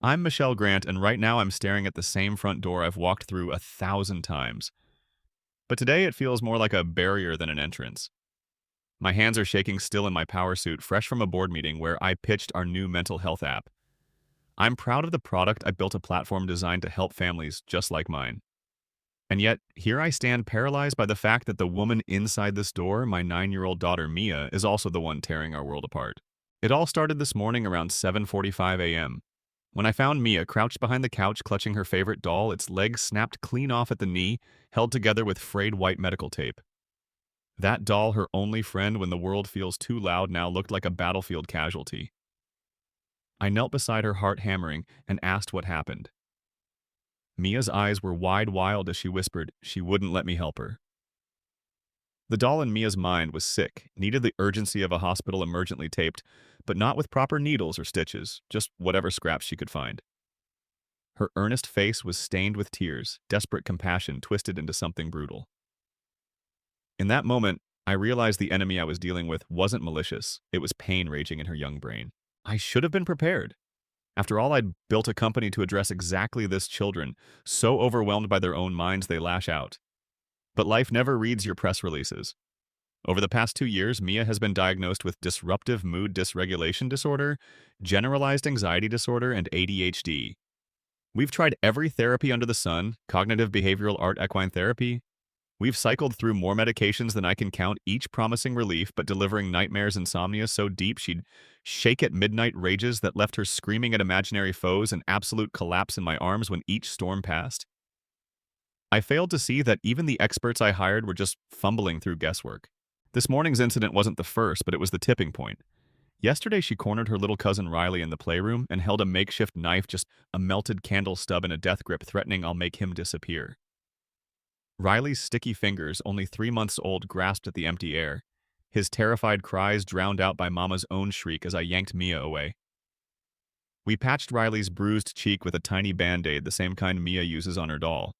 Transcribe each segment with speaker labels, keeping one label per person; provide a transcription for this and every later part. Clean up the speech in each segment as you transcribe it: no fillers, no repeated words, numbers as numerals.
Speaker 1: I'm Michelle Grant, and right now I'm staring at the same front door I've walked through 1,000 times. But today it feels more like a barrier than an entrance. My hands are shaking still in my power suit, fresh from a board meeting where I pitched our new mental health app. I'm proud of the product. I built a platform designed to help families just like mine. And yet, here I stand paralyzed by the fact that the woman inside this door, my 9-year-old daughter Mia, is also the one tearing our world apart. It all started this morning around 7:45 a.m. when I found Mia crouched behind the couch clutching her favorite doll, its legs snapped clean off at the knee, held together with frayed white medical tape. That doll, her only friend when the world feels too loud, now looked like a battlefield casualty. I knelt beside her, heart hammering, and asked what happened. Mia's eyes were wide wild as she whispered she wouldn't let me help her. The doll in Mia's mind was sick, needed the urgency of a hospital emergently taped, but not with proper needles or stitches, just whatever scraps she could find. Her earnest face was stained with tears, desperate compassion twisted into something brutal. In that moment, I realized the enemy I was dealing with wasn't malicious, it was pain raging in her young brain. I should have been prepared. After all, I'd built a company to address exactly this: children, so overwhelmed by their own minds they lash out. But life never reads your press releases. Over the past 2 years, Mia has been diagnosed with disruptive mood dysregulation disorder, generalized anxiety disorder, and ADHD. We've tried every therapy under the sun: cognitive behavioral art, equine therapy. We've cycled through more medications than I can count, each promising relief but delivering nightmares, insomnia so deep she'd shake at midnight, rages that left her screaming at imaginary foes, and absolute collapse in my arms when each storm passed. I failed to see that even the experts I hired were just fumbling through guesswork. This morning's incident wasn't the first, but it was the tipping point. Yesterday, she cornered her little cousin Riley in the playroom and held a makeshift knife, just a melted candle stub in a death grip, threatening I'll make him disappear. Riley's sticky fingers, only 3 months old, grasped at the empty air, his terrified cries drowned out by Mama's own shriek as I yanked Mia away. We patched Riley's bruised cheek with a tiny band-aid, the same kind Mia uses on her doll.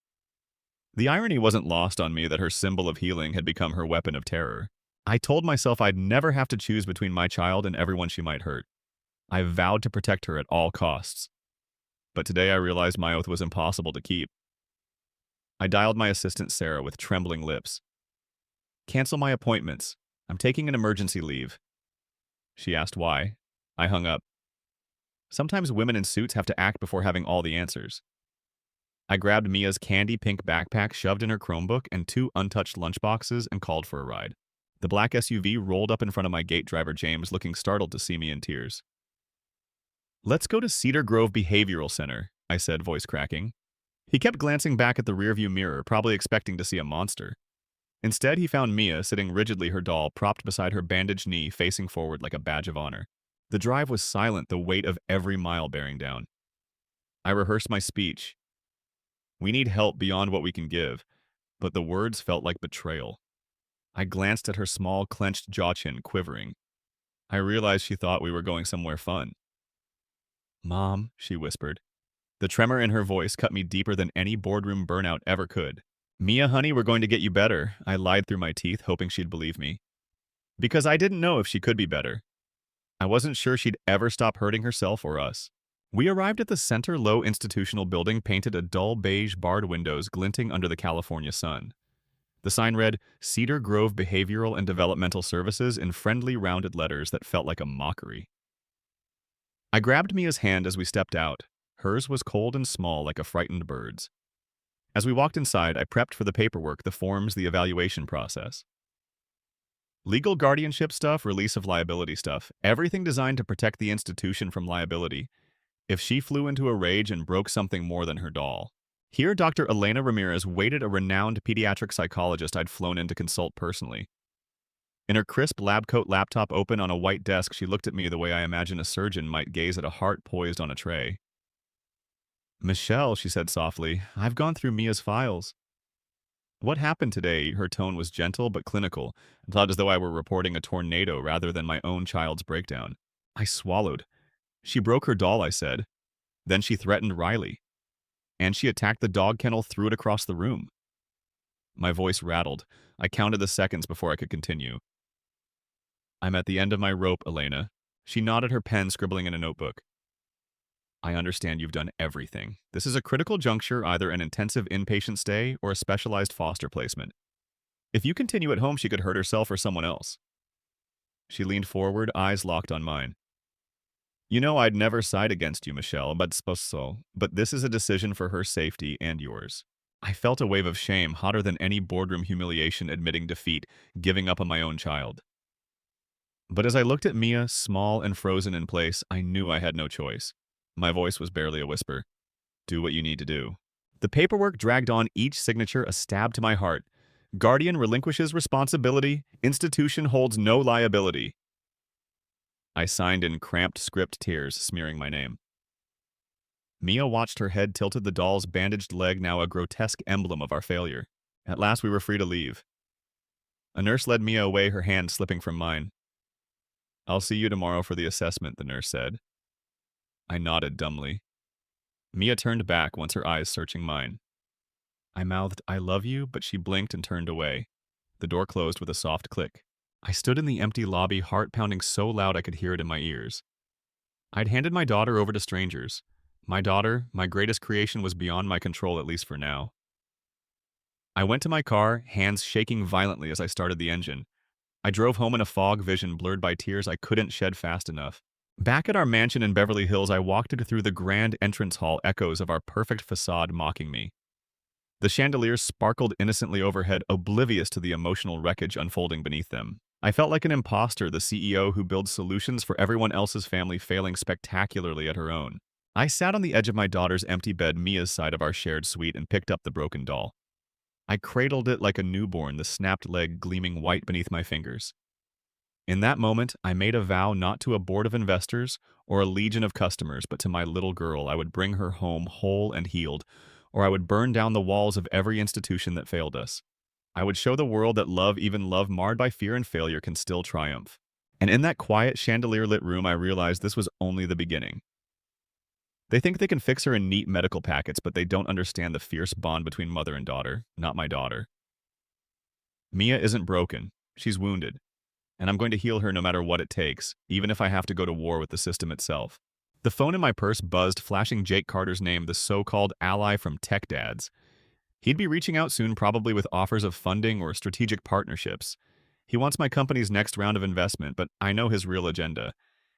Speaker 1: The irony wasn't lost on me that her symbol of healing had become her weapon of terror. I told myself I'd never have to choose between my child and everyone she might hurt. I vowed to protect her at all costs. But today I realized my oath was impossible to keep. I dialed my assistant Sarah with trembling lips. "Cancel my appointments. I'm taking an emergency leave." She asked why. I hung up. Sometimes women in suits have to act before having all the answers. I grabbed Mia's candy pink backpack, shoved in her Chromebook, and 2 untouched lunchboxes, and called for a ride. The black SUV rolled up in front of my gate driver James, looking startled to see me in tears. "Let's go to Cedar Grove Behavioral Center," I said, voice cracking. He kept glancing back at the rearview mirror, probably expecting to see a monster. Instead, he found Mia sitting rigidly, her doll propped beside her bandaged knee, facing forward like a badge of honor. The drive was silent, the weight of every mile bearing down. I rehearsed my speech. We need help beyond what we can give, but the words felt like betrayal. I glanced at her small, clenched jaw, chin quivering. I realized she thought we were going somewhere fun. "Mom," she whispered. The tremor in her voice cut me deeper than any boardroom burnout ever could. "Mia, honey, we're going to get you better," I lied through my teeth, hoping she'd believe me. Because I didn't know if she could be better. I wasn't sure she'd ever stop hurting herself or us. We arrived at the center low institutional building, painted a dull beige, barred windows glinting under the California sun. The sign read, "Cedar Grove Behavioral and Developmental Services," in friendly, rounded letters that felt like a mockery. I grabbed Mia's hand as we stepped out. Hers was cold and small, like a frightened bird's. As we walked inside, I prepped for the paperwork, the forms, the evaluation process. Legal guardianship stuff, release of liability stuff, everything designed to protect the institution from liability if she flew into a rage and broke something more than her doll. Here, Dr. Elena Ramirez waited, a renowned pediatric psychologist I'd flown in to consult personally. In her crisp lab coat laptop open on a white desk, she looked at me the way I imagine a surgeon might gaze at a heart poised on a tray. "Michelle," she said softly, "I've gone through Mia's files." "What happened today?" Her tone was gentle but clinical, and felt as though I were reporting a tornado rather than my own child's breakdown. I swallowed. "She broke her doll," I said. "Then she threatened Riley. And she attacked the dog kennel, threw it across the room." My voice rattled. I counted the seconds before I could continue. "I'm at the end of my rope, Elena." She nodded, her pen scribbling in a notebook. I understand you've done everything. This is a critical juncture, either an intensive inpatient stay or a specialized foster placement. If you continue at home, she could hurt herself or someone else. She leaned forward, eyes locked on mine. You know I'd never side against you, Michelle, but this is a decision for her safety and yours. I felt a wave of shame, hotter than any boardroom humiliation admitting defeat, giving up on my own child. But as I looked at Mia, small and frozen in place, I knew I had no choice. My voice was barely a whisper. Do what you need to do. The paperwork dragged on, each signature a stab to my heart. Guardian relinquishes responsibility. Institution holds no liability. I signed in cramped script, tears smearing my name. Mia watched, her head tilted, the doll's bandaged leg now a grotesque emblem of our failure. At last we were free to leave. A nurse led Mia away, her hand slipping from mine. I'll see you tomorrow for the assessment, the nurse said. I nodded dumbly. Mia turned back, once her eyes searching mine. I mouthed, I love you, but she blinked and turned away. The door closed with a soft click. I stood in the empty lobby, heart pounding so loud I could hear it in my ears. I'd handed my daughter over to strangers. My daughter, my greatest creation, was beyond my control, at least for now. I went to my car, hands shaking violently as I started the engine. I drove home in a fog, vision blurred by tears I couldn't shed fast enough. Back at our mansion in Beverly Hills, I walked through the grand entrance hall, echoes of our perfect facade mocking me. The chandeliers sparkled innocently overhead, oblivious to the emotional wreckage unfolding beneath them. I felt like an imposter, the CEO who builds solutions for everyone else's family failing spectacularly at her own. I sat on the edge of my daughter's empty bed, Mia's side of our shared suite, and picked up the broken doll. I cradled it like a newborn, the snapped leg gleaming white beneath my fingers. In that moment, I made a vow not to a board of investors or a legion of customers, but to my little girl. I would bring her home whole and healed, or I would burn down the walls of every institution that failed us. I would show the world that love, even love marred by fear and failure, can still triumph. And in that quiet, chandelier-lit room, I realized this was only the beginning. They think they can fix her in neat medical packets, but they don't understand the fierce bond between mother and daughter, not my daughter. Mia isn't broken. She's wounded. And I'm going to heal her no matter what it takes, even if I have to go to war with the system itself. The phone in my purse buzzed, flashing Jake Carter's name, the so-called ally from Tech Dads. He'd be reaching out soon, probably with offers of funding or strategic partnerships. He wants my company's next round of investment, but I know his real agenda.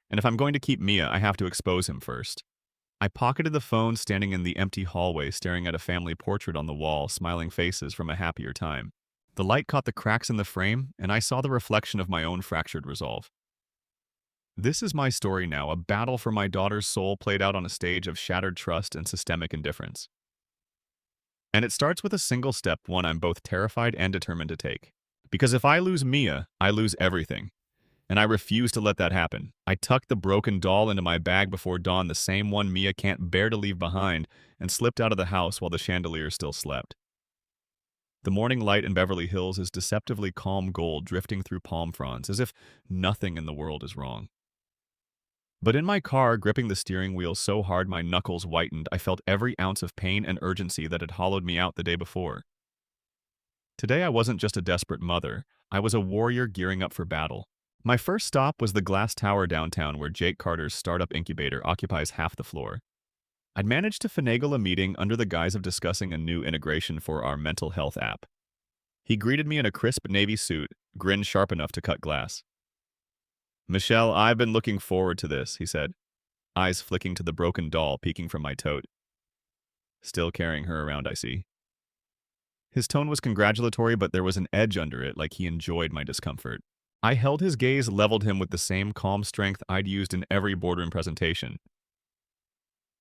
Speaker 1: And if I'm going to keep Mia, I have to expose him first. I pocketed the phone, standing in the empty hallway, staring at a family portrait on the wall, smiling faces from a happier time. The light caught the cracks in the frame, and I saw the reflection of my own fractured resolve. This is my story now, a battle for my daughter's soul played out on a stage of shattered trust and systemic indifference. And it starts with a single step, one I'm both terrified and determined to take. Because if I lose Mia, I lose everything. And I refuse to let that happen. I tucked the broken doll into my bag before dawn, the same one Mia can't bear to leave behind, and slipped out of the house while the chandelier still slept. The morning light in Beverly Hills is deceptively calm gold drifting through palm fronds, as if nothing in the world is wrong. But in my car, gripping the steering wheel so hard my knuckles whitened, I felt every ounce of pain and urgency that had hollowed me out the day before. Today I wasn't just a desperate mother, I was a warrior gearing up for battle. My first stop was the glass tower downtown, where Jake Carter's startup incubator occupies half the floor. I'd managed to finagle a meeting under the guise of discussing a new integration for our mental health app. He greeted me in a crisp navy suit, grin sharp enough to cut glass. Michelle, I've been looking forward to this, he said, eyes flicking to the broken doll peeking from my tote. Still carrying her around, I see. His tone was congratulatory, but there was an edge under it, like he enjoyed my discomfort. I held his gaze, leveled him with the same calm strength I'd used in every boardroom presentation.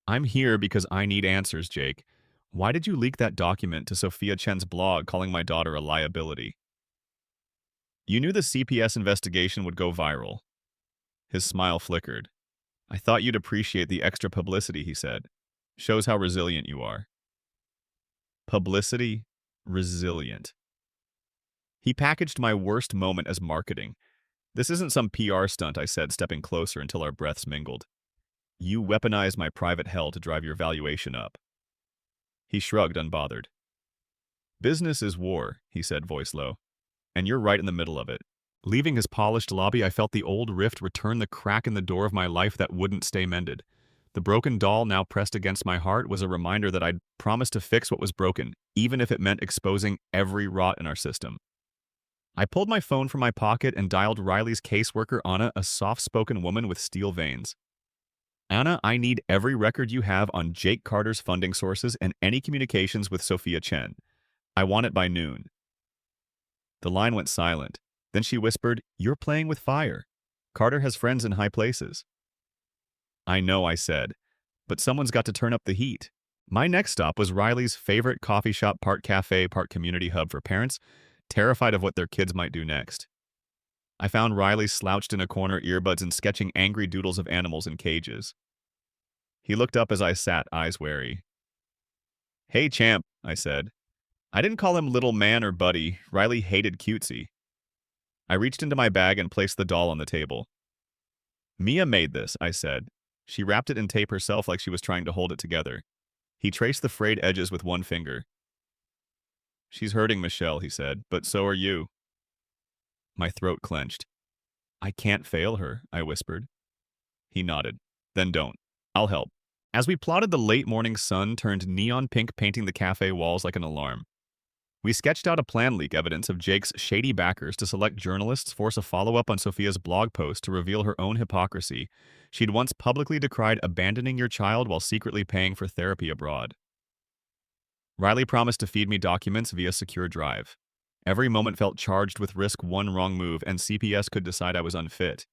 Speaker 1: I'm here because I need answers, Jake. Why did you leak that document to Sophia Chen's blog calling my daughter a liability? You knew the CPS investigation would go viral. His smile flickered. I thought you'd appreciate the extra publicity, he said. Shows how resilient you are. Publicity? Resilient. He packaged my worst moment as marketing. This isn't some PR stunt, I said, stepping closer until our breaths mingled. You weaponized my private hell to drive your valuation up. He shrugged, unbothered. Business is war, he said, voice low. And you're right in the middle of it. Leaving his polished lobby, I felt the old rift return, the crack in the door of my life that wouldn't stay mended. The broken doll now pressed against my heart was a reminder that I'd promised to fix what was broken, even if it meant exposing every rot in our system. I pulled my phone from my pocket and dialed Riley's caseworker, Anna, a soft-spoken woman with steel veins. Anna, I need every record you have on Jake Carter's funding sources and any communications with Sophia Chen. I want it by noon. The line went silent. Then she whispered, "You're playing with fire. Carter has friends in high places." "I know," I said, "but someone's got to turn up the heat." My next stop was Riley's favorite coffee shop, part cafe, part community hub for parents, terrified of what their kids might do next. I found Riley slouched in a corner, earbuds and sketching angry doodles of animals in cages. He looked up as I sat, eyes wary. "Hey, champ," I said. I didn't call him little man or buddy. Riley hated cutesy. I reached into my bag and placed the doll on the table. "Mia made this," I said. She wrapped it in tape herself like she was trying to hold it together. He traced the frayed edges with one finger. "She's hurting, Michelle," he said, "but so are you." My throat clenched. "I can't fail her," I whispered. He nodded. "Then don't. I'll help." As we plotted, the late morning sun turned neon pink, painting the cafe walls like an alarm. We sketched out a plan, leak evidence of Jake's shady backers to select journalists, force a follow-up on Sophia's blog post to reveal her own hypocrisy. She'd once publicly decried abandoning your child while secretly paying for therapy abroad. Riley promised to feed me documents via secure drive. Every moment felt charged with risk. One wrong move, and CPS could decide I was unfit.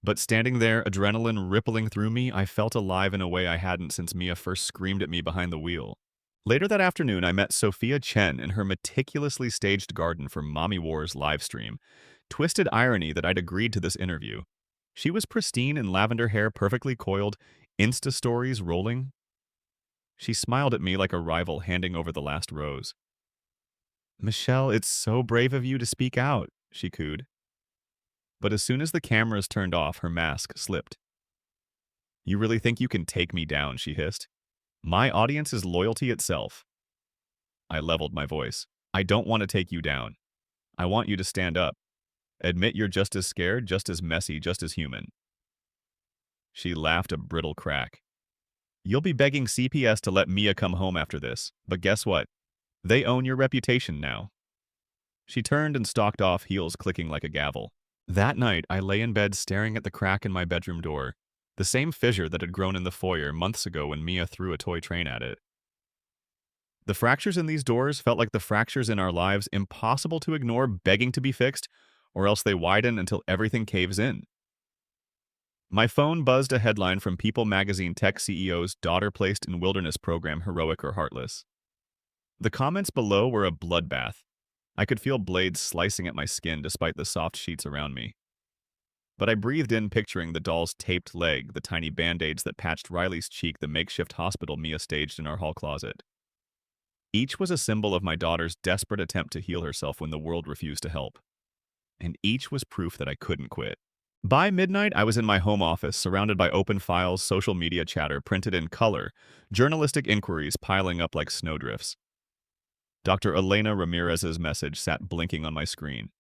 Speaker 1: But standing there, adrenaline rippling through me, I felt alive in a way I hadn't since Mia first screamed at me behind the wheel. Later that afternoon, I met Sophia Chen in her meticulously staged garden for Mommy War's livestream. Twisted irony that I'd agreed to this interview. She was pristine in lavender hair, perfectly coiled, Insta stories rolling. She smiled at me like a rival handing over the last rose. "Michelle, it's so brave of you to speak out," she cooed. But as soon as the cameras turned off, her mask slipped. "You really think you can take me down?" she hissed. "My audience is loyalty itself." I leveled my voice. "I don't want to take you down. I want you to stand up. Admit you're just as scared, just as messy, just as human." She laughed a brittle crack. "You'll be begging CPS to let Mia come home after this, but guess what? They own your reputation now." She turned and stalked off, heels clicking like a gavel. That night, I lay in bed staring at the crack in my bedroom door, the same fissure that had grown in the foyer months ago when Mia threw a toy train at it. The fractures in these doors felt like the fractures in our lives, impossible to ignore, begging to be fixed, or else they widen until everything caves in. My phone buzzed a headline from People magazine: tech CEO's daughter placed in wilderness program, heroic or heartless. The comments below were a bloodbath. I could feel blades slicing at my skin despite the soft sheets around me. But I breathed in, picturing the doll's taped leg, the tiny band-aids that patched Riley's cheek, the makeshift hospital Mia staged in our hall closet. Each was a symbol of my daughter's desperate attempt to heal herself when the world refused to help. And each was proof that I couldn't quit. By midnight, I was in my home office, surrounded by open files, social media chatter printed in color, journalistic inquiries piling up like snowdrifts. Dr. Elena Ramirez's message sat blinking on my screen.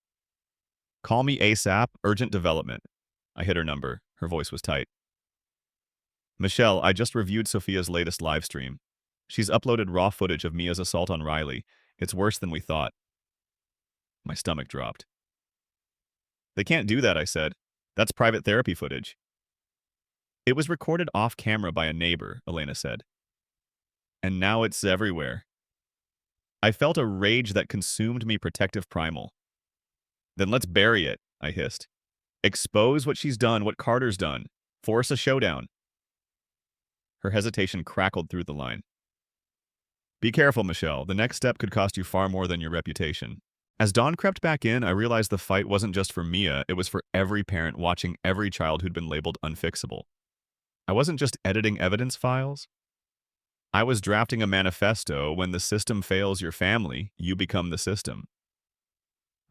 Speaker 1: "Call me ASAP, urgent development." I hit her number. Her voice was tight. "Michelle, I just reviewed Sophia's latest live stream. She's uploaded raw footage of Mia's assault on Riley. It's worse than we thought." My stomach dropped. "They can't do that," I said. "That's private therapy footage." "It was recorded off camera by a neighbor," Elena said. "And now it's everywhere." I felt a rage that consumed me, protective primal. "Then let's bury it," I hissed. "Expose what she's done, what Carter's done. Force a showdown." Her hesitation crackled through the line. "Be careful, Michelle. The next step could cost you far more than your reputation." As dawn crept back in, I realized the fight wasn't just for Mia, it was for every parent watching every child who'd been labeled unfixable. I wasn't just editing evidence files. I was drafting a manifesto. When the system fails your family, you become the system.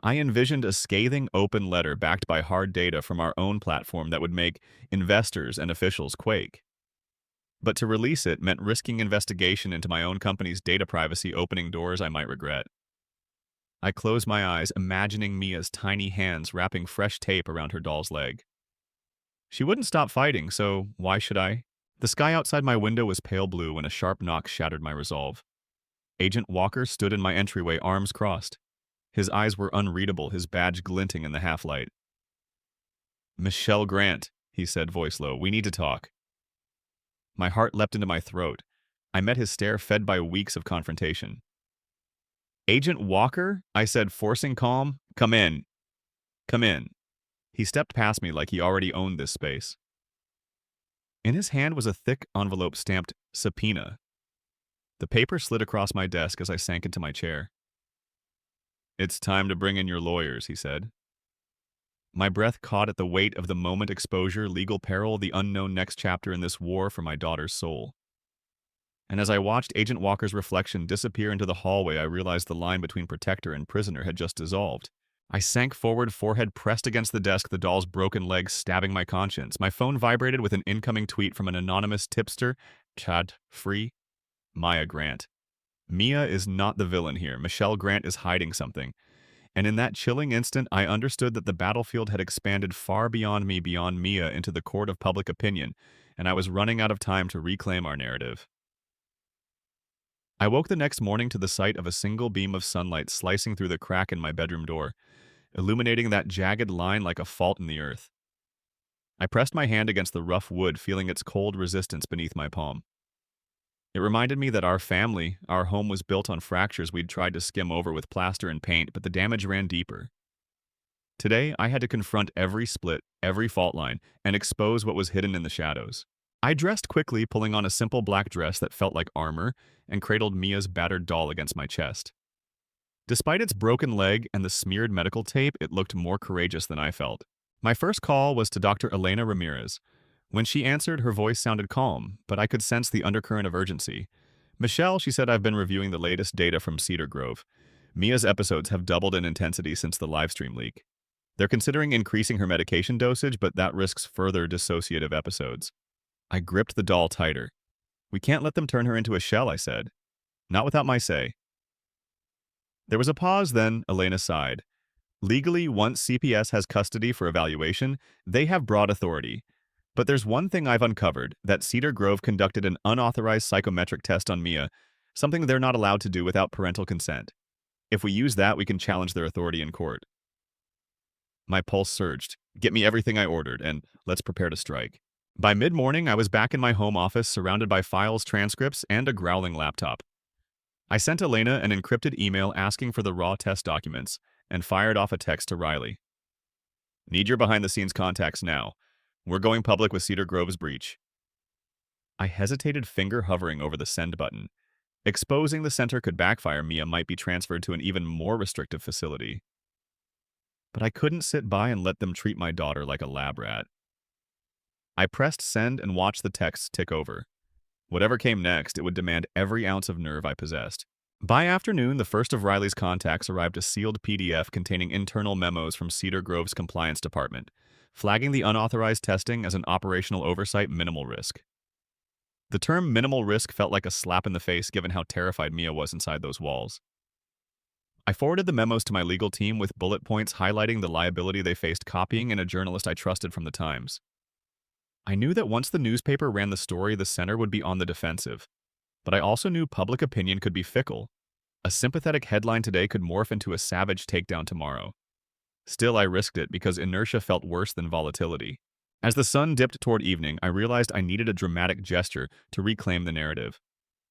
Speaker 1: I envisioned a scathing open letter backed by hard data from our own platform that would make investors and officials quake. But to release it meant risking investigation into my own company's data privacy, opening doors I might regret. I closed my eyes, imagining Mia's tiny hands wrapping fresh tape around her doll's leg. She wouldn't stop fighting, so why should I? The sky outside my window was pale blue when a sharp knock shattered my resolve. Agent Walker stood in my entryway, arms crossed. His eyes were unreadable, his badge glinting in the half-light. "Michelle Grant," he said, voice low. "We need to talk." My heart leapt into my throat. I met his stare, fed by weeks of confrontation. "Agent Walker?" I said, forcing calm. "Come in. Come in." He stepped past me like he already owned this space. In his hand was a thick envelope stamped "Subpoena." The paper slid across my desk as I sank into my chair. "It's time to bring in your lawyers," he said. My breath caught at the weight of the moment, exposure, legal peril, the unknown next chapter in this war for my daughter's soul. And as I watched Agent Walker's reflection disappear into the hallway, I realized the line between protector and prisoner had just dissolved. I sank forward, forehead pressed against the desk, the doll's broken legs stabbing my conscience. My phone vibrated with an incoming tweet from an anonymous tipster. "Chad, free? Maya Grant. Mia is not the villain here. Michelle Grant is hiding something." And in that chilling instant, I understood that the battlefield had expanded far beyond me, beyond Mia, into the court of public opinion, and I was running out of time to reclaim our narrative. I woke the next morning to the sight of a single beam of sunlight slicing through the crack in my bedroom door, illuminating that jagged line like a fault in the earth. I pressed my hand against the rough wood, feeling its cold resistance beneath my palm. It reminded me that our home was built on fractures we'd tried to skim over with plaster and paint, but the damage ran deeper. Today, I had to confront every split, every fault line, and expose what was hidden in the shadows. I dressed quickly, pulling on a simple black dress that felt like armor, and cradled Mia's battered doll against my chest. Despite its broken leg and the smeared medical tape, it looked more courageous than I felt. My first call was to Dr. Elena Ramirez. When she answered, her voice sounded calm, but I could sense the undercurrent of urgency. "Michelle," she said, "I've been reviewing the latest data from Cedar Grove. Mia's episodes have doubled in intensity since the livestream leak. They're considering increasing her medication dosage, but that risks further dissociative episodes." I gripped the doll tighter. "We can't let them turn her into a shell," I said. "Not without my say." There was a pause, then Elena sighed. "Legally, once CPS has custody for evaluation, they have broad authority. But there's one thing I've uncovered, that Cedar Grove conducted an unauthorized psychometric test on Mia, something they're not allowed to do without parental consent. If we use that, we can challenge their authority in court." My pulse surged. "Get me everything I ordered, and let's prepare to strike." By mid-morning, I was back in my home office, surrounded by files, transcripts, and a growling laptop. I sent Elena an encrypted email asking for the raw test documents, and fired off a text to Riley. "Need your behind-the-scenes contacts now. We're going public with Cedar Grove's breach." I hesitated, finger hovering over the send button. Exposing the center could backfire. Mia might be transferred to an even more restrictive facility. But I couldn't sit by and let them treat my daughter like a lab rat. I pressed send and watched the texts tick over. Whatever came next, it would demand every ounce of nerve I possessed. By afternoon, the first of Riley's contacts arrived, a sealed PDF containing internal memos from Cedar Grove's compliance department, flagging the unauthorized testing as an operational oversight, minimal risk. The term minimal risk felt like a slap in the face given how terrified Mia was inside those walls. I forwarded the memos to my legal team with bullet points highlighting the liability they faced, copying in a journalist I trusted from the Times. I knew that once the newspaper ran the story, the center would be on the defensive. But I also knew public opinion could be fickle. A sympathetic headline today could morph into a savage takedown tomorrow. Still, I risked it because inertia felt worse than volatility. As the sun dipped toward evening, I realized I needed a dramatic gesture to reclaim the narrative.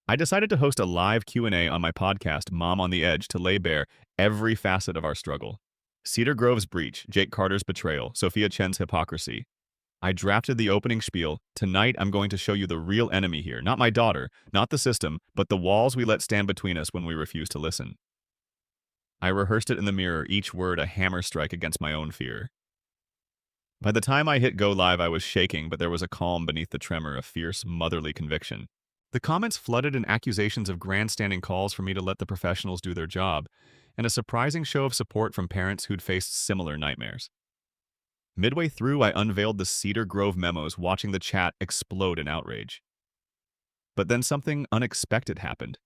Speaker 1: I decided to host a live Q&A on my podcast, Mom on the Edge, to lay bare every facet of our struggle. Cedar Grove's breach, Jake Carter's betrayal, Sophia Chen's hypocrisy. I drafted the opening spiel. "Tonight, I'm going to show you the real enemy here. Not my daughter, not the system, but the walls we let stand between us when we refuse to listen." I rehearsed it in the mirror, each word a hammer strike against my own fear. By the time I hit go live, I was shaking, but there was a calm beneath the tremor, a fierce, motherly conviction. The comments flooded in accusations of grandstanding calls for me to let the professionals do their job, and a surprising show of support from parents who'd faced similar nightmares. Midway through, I unveiled the Cedar Grove memos, watching the chat explode in outrage. But then something unexpected happened.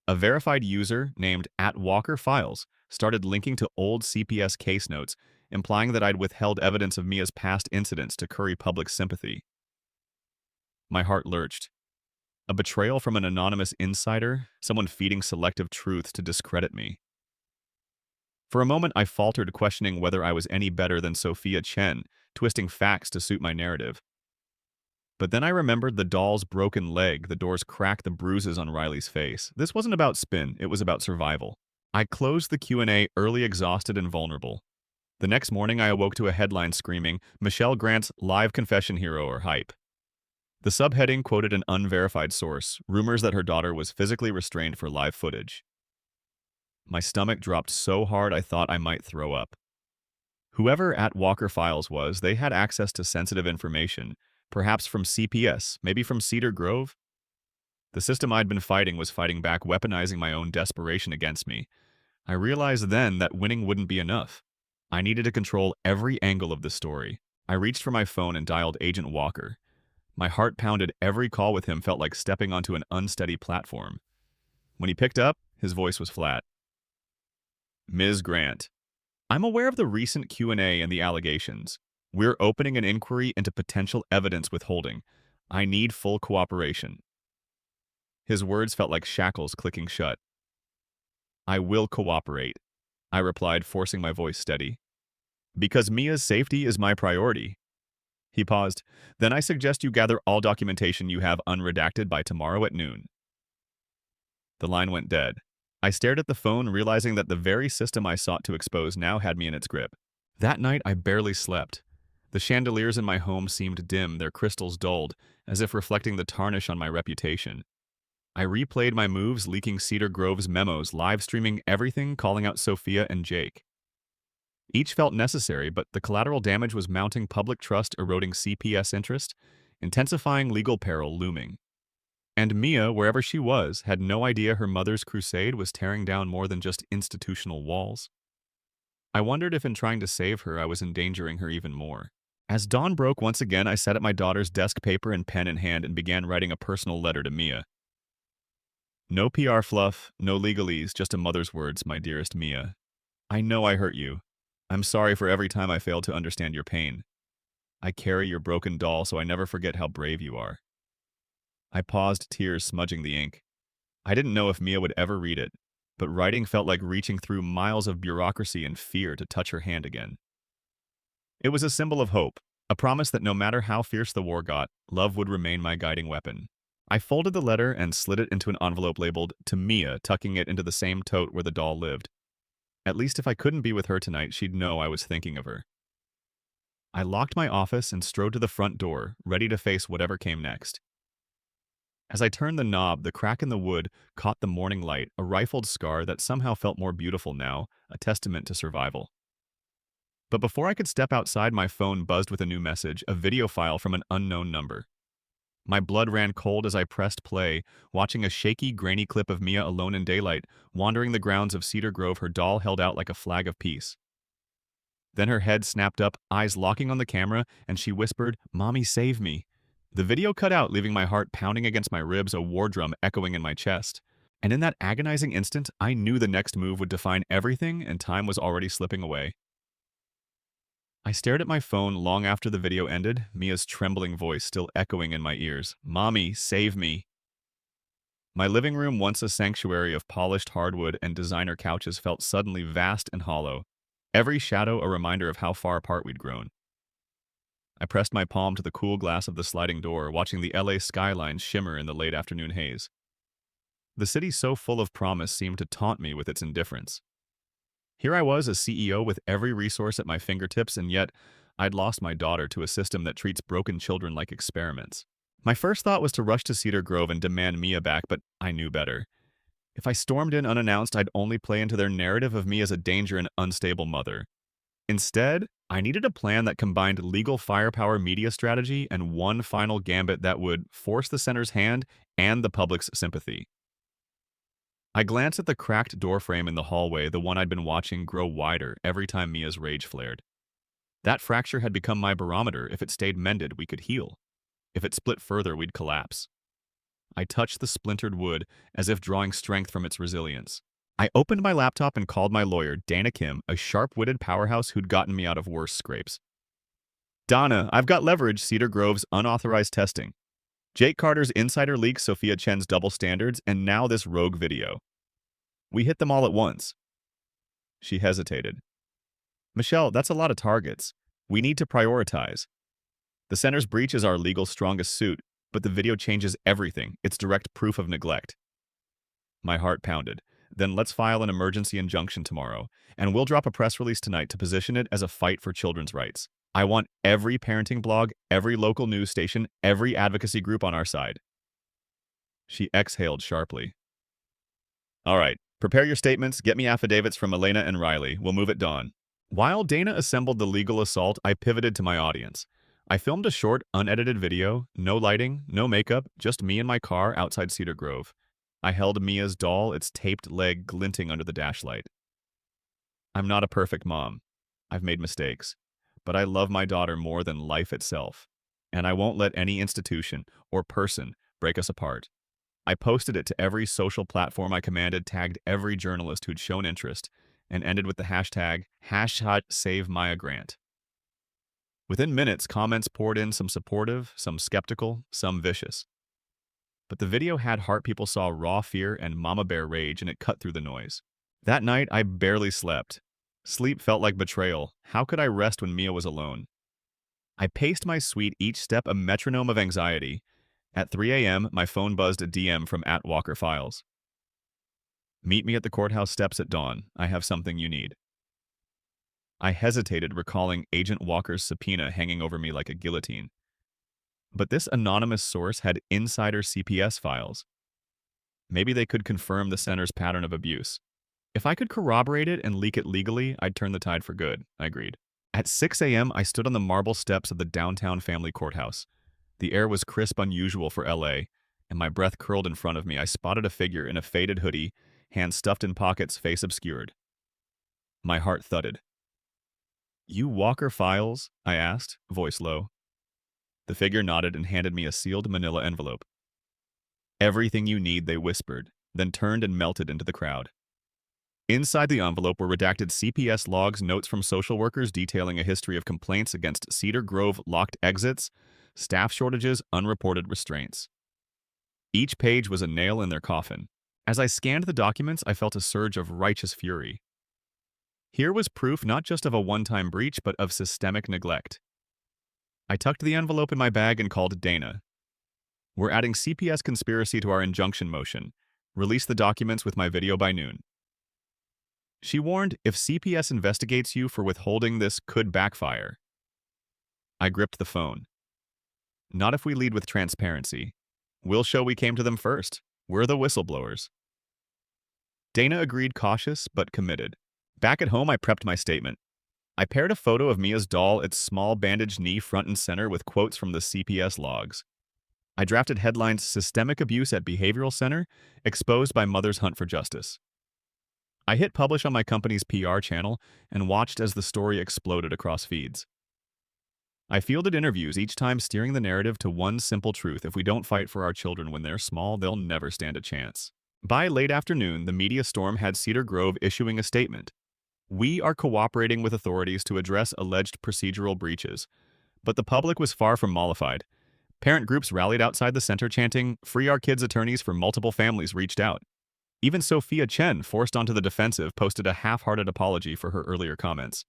Speaker 1: A verified user named @WalkerFiles started linking to old CPS case notes, implying that I'd withheld evidence of Mia's past incidents to curry public sympathy. My heart lurched. A betrayal from an anonymous insider, someone feeding selective truths to discredit me. For a moment, I faltered, questioning whether I was any better than Sophia Chen, twisting facts to suit my narrative. But then I remembered the doll's broken leg, the door's crack, the bruises on Riley's face. This wasn't about spin, it was about survival. I closed the Q&A early, exhausted and vulnerable. The next morning, I awoke to a headline screaming, Michelle Grant's live confession hero or hype. The subheading quoted an unverified source, rumors that her daughter was physically restrained for live footage. My stomach dropped so hard I thought I might throw up. Whoever at Walker Files was, they had access to sensitive information, perhaps from CPS, maybe from Cedar Grove. The system I'd been fighting was fighting back, weaponizing my own desperation against me. I realized then that winning wouldn't be enough. I needed to control every angle of the story. I reached for my phone and dialed Agent Walker. My heart pounded. Every call with him felt like stepping onto an unsteady platform. When he picked up, his voice was flat. Ms. Grant, I'm aware of the recent Q&A and the allegations. We're opening an inquiry into potential evidence withholding. I need full cooperation. His words felt like shackles clicking shut. I will cooperate, I replied, forcing my voice steady. Because Mia's safety is my priority. He paused. Then I suggest you gather all documentation you have unredacted by tomorrow at noon. The line went dead. I stared at the phone, realizing that the very system I sought to expose now had me in its grip. That night, I barely slept. The chandeliers in my home seemed dim, their crystals dulled, as if reflecting the tarnish on my reputation. I replayed my moves, leaking Cedar Grove's memos, live streaming everything, calling out Sophia and Jake. Each felt necessary, but the collateral damage was mounting, public trust eroding, CPS interest, intensifying, legal peril looming. And Mia, wherever she was, had no idea her mother's crusade was tearing down more than just institutional walls. I wondered if in trying to save her, I was endangering her even more. As dawn broke once again, I sat at my daughter's desk, paper and pen in hand, and began writing a personal letter to Mia. No PR fluff, no legalese, just a mother's words, my dearest Mia. I know I hurt you. I'm sorry for every time I failed to understand your pain. I carry your broken doll, so I never forget how brave you are. I paused, tears smudging the ink. I didn't know if Mia would ever read it, but writing felt like reaching through miles of bureaucracy and fear to touch her hand again. It was a symbol of hope, a promise that no matter how fierce the war got, love would remain my guiding weapon. I folded the letter and slid it into an envelope labeled, "To Mia," tucking it into the same tote where the doll lived. At least if I couldn't be with her tonight, she'd know I was thinking of her. I locked my office and strode to the front door, ready to face whatever came next. As I turned the knob, the crack in the wood caught the morning light, a rifled scar that somehow felt more beautiful now, a testament to survival. But before I could step outside, my phone buzzed with a new message, a video file from an unknown number. My blood ran cold as I pressed play, watching a shaky, grainy clip of Mia alone in daylight, wandering the grounds of Cedar Grove, her doll held out like a flag of peace. Then her head snapped up, eyes locking on the camera, and she whispered, "Mommy, save me." The video cut out, leaving my heart pounding against my ribs, a war drum echoing in my chest. And in that agonizing instant, I knew the next move would define everything, and time was already slipping away. I stared at my phone long after the video ended, Mia's trembling voice still echoing in my ears. "Mommy, save me." My living room, once a sanctuary of polished hardwood and designer couches, felt suddenly vast and hollow, every shadow a reminder of how far apart we'd grown. I pressed my palm to the cool glass of the sliding door, watching the LA skyline shimmer in the late afternoon haze. The city so full of promise seemed to taunt me with its indifference. Here I was, a CEO with every resource at my fingertips, and yet I'd lost my daughter to a system that treats broken children like experiments. My first thought was to rush to Cedar Grove and demand Mia back, but I knew better. If I stormed in unannounced, I'd only play into their narrative of me as a danger and unstable mother. Instead, I needed a plan that combined legal firepower, media strategy, and one final gambit that would force the center's hand and the public's sympathy. I glanced at the cracked doorframe in the hallway, the one I'd been watching grow wider every time Mia's rage flared. That fracture had become my barometer. If it stayed mended, we could heal. If it split further, we'd collapse. I touched the splintered wood, as if drawing strength from its resilience. I opened my laptop and called my lawyer, Dana Kim, a sharp-witted powerhouse who'd gotten me out of worse scrapes. "Donna, I've got leverage, Cedar Grove's unauthorized testing." Jake Carter's insider leaks Sophia Chen's double standards, and now this rogue video. We hit them all at once. She hesitated. Michelle, that's a lot of targets. We need to prioritize. The center's breach is our legal strongest suit, but the video changes everything. It's direct proof of neglect. My heart pounded. Then let's file an emergency injunction tomorrow, and we'll drop a press release tonight to position it as a fight for children's rights. I want every parenting blog, every local news station, every advocacy group on our side. She exhaled sharply. All right, prepare your statements, get me affidavits from Elena and Riley. We'll move at dawn. While Dana assembled the legal assault, I pivoted to my audience. I filmed a short, unedited video, no lighting, no makeup, just me in my car outside Cedar Grove. I held Mia's doll, its taped leg glinting under the dashlight. I'm not a perfect mom. I've made mistakes. But I love my daughter more than life itself. And I won't let any institution or person break us apart. I posted it to every social platform I commanded, tagged every journalist who'd shown interest, and ended with the hashtag #SaveMiaGrant. Within minutes, comments poured in, some supportive, some skeptical, some vicious. But the video had heart. People saw raw fear and mama bear rage, and it cut through the noise. That night, I barely slept. Sleep felt like betrayal. How could I rest when Mia was alone? I paced my suite, each step a metronome of anxiety. At 3 a.m., my phone buzzed a DM from @WalkerFiles. Meet me at the courthouse steps at dawn. I have something you need. I hesitated, recalling Agent Walker's subpoena hanging over me like a guillotine. But this anonymous source had insider CPS files. Maybe they could confirm the center's pattern of abuse. If I could corroborate it and leak it legally, I'd turn the tide for good, I agreed. At 6 a.m., I stood on the marble steps of the downtown family courthouse. The air was crisp, unusual for LA, and my breath curled in front of me. I spotted a figure in a faded hoodie, hands stuffed in pockets, face obscured. My heart thudded. You Walker Files? I asked, voice low. The figure nodded and handed me a sealed manila envelope. Everything you need, they whispered, then turned and melted into the crowd. Inside the envelope were redacted CPS logs, notes from social workers detailing a history of complaints against Cedar Grove, locked exits, staff shortages, unreported restraints. Each page was a nail in their coffin. As I scanned the documents, I felt a surge of righteous fury. Here was proof not just of a one-time breach, but of systemic neglect. I tucked the envelope in my bag and called Dana. We're adding CPS conspiracy to our injunction motion. Release the documents with my video by noon. She warned, if CPS investigates you for withholding this, could backfire. I gripped the phone. Not if we lead with transparency. We'll show we came to them first. We're the whistleblowers. Dana agreed, cautious but committed. Back at home, I prepped my statement. I paired a photo of Mia's doll, its small bandaged knee front and center, with quotes from the CPS logs. I drafted headlines: Systemic Abuse at Behavioral Center, Exposed by Mother's Hunt for Justice. I hit publish on my company's PR channel and watched as the story exploded across feeds. I fielded interviews, each time steering the narrative to one simple truth: if we don't fight for our children when they're small, they'll never stand a chance. By late afternoon, the media storm had Cedar Grove issuing a statement. We are cooperating with authorities to address alleged procedural breaches. But the public was far from mollified. Parent groups rallied outside the center chanting, "Free our kids." Attorneys for multiple families reached out. Even Sophia Chen, forced onto the defensive, posted a half-hearted apology for her earlier comments.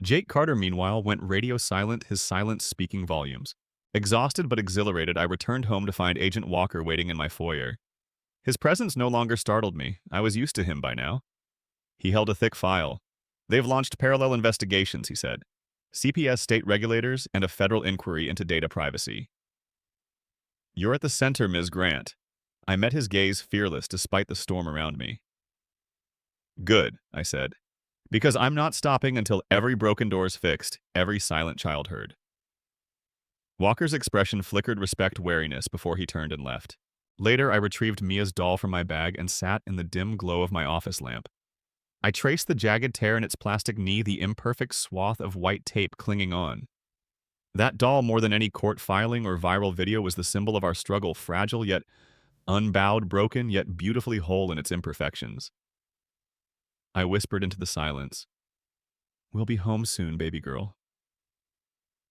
Speaker 1: Jake Carter, meanwhile, went radio silent, his silence speaking volumes. Exhausted but exhilarated, I returned home to find Agent Walker waiting in my foyer. His presence no longer startled me. I was used to him by now. He held a thick file. They've launched parallel investigations, he said. CPS state regulators and a federal inquiry into data privacy. You're at the center, Ms. Grant. I met his gaze, fearless despite the storm around me. Good, I said, because I'm not stopping until every broken door's fixed, every silent child heard. Walker's expression flickered respect, wariness before he turned and left. Later, I retrieved Mia's doll from my bag and sat in the dim glow of my office lamp. I traced the jagged tear in its plastic knee, the imperfect swath of white tape clinging on. That doll, more than any court filing or viral video, was the symbol of our struggle, fragile yet unbowed, broken yet beautifully whole in its imperfections. I whispered into the silence, "We'll be home soon, baby girl."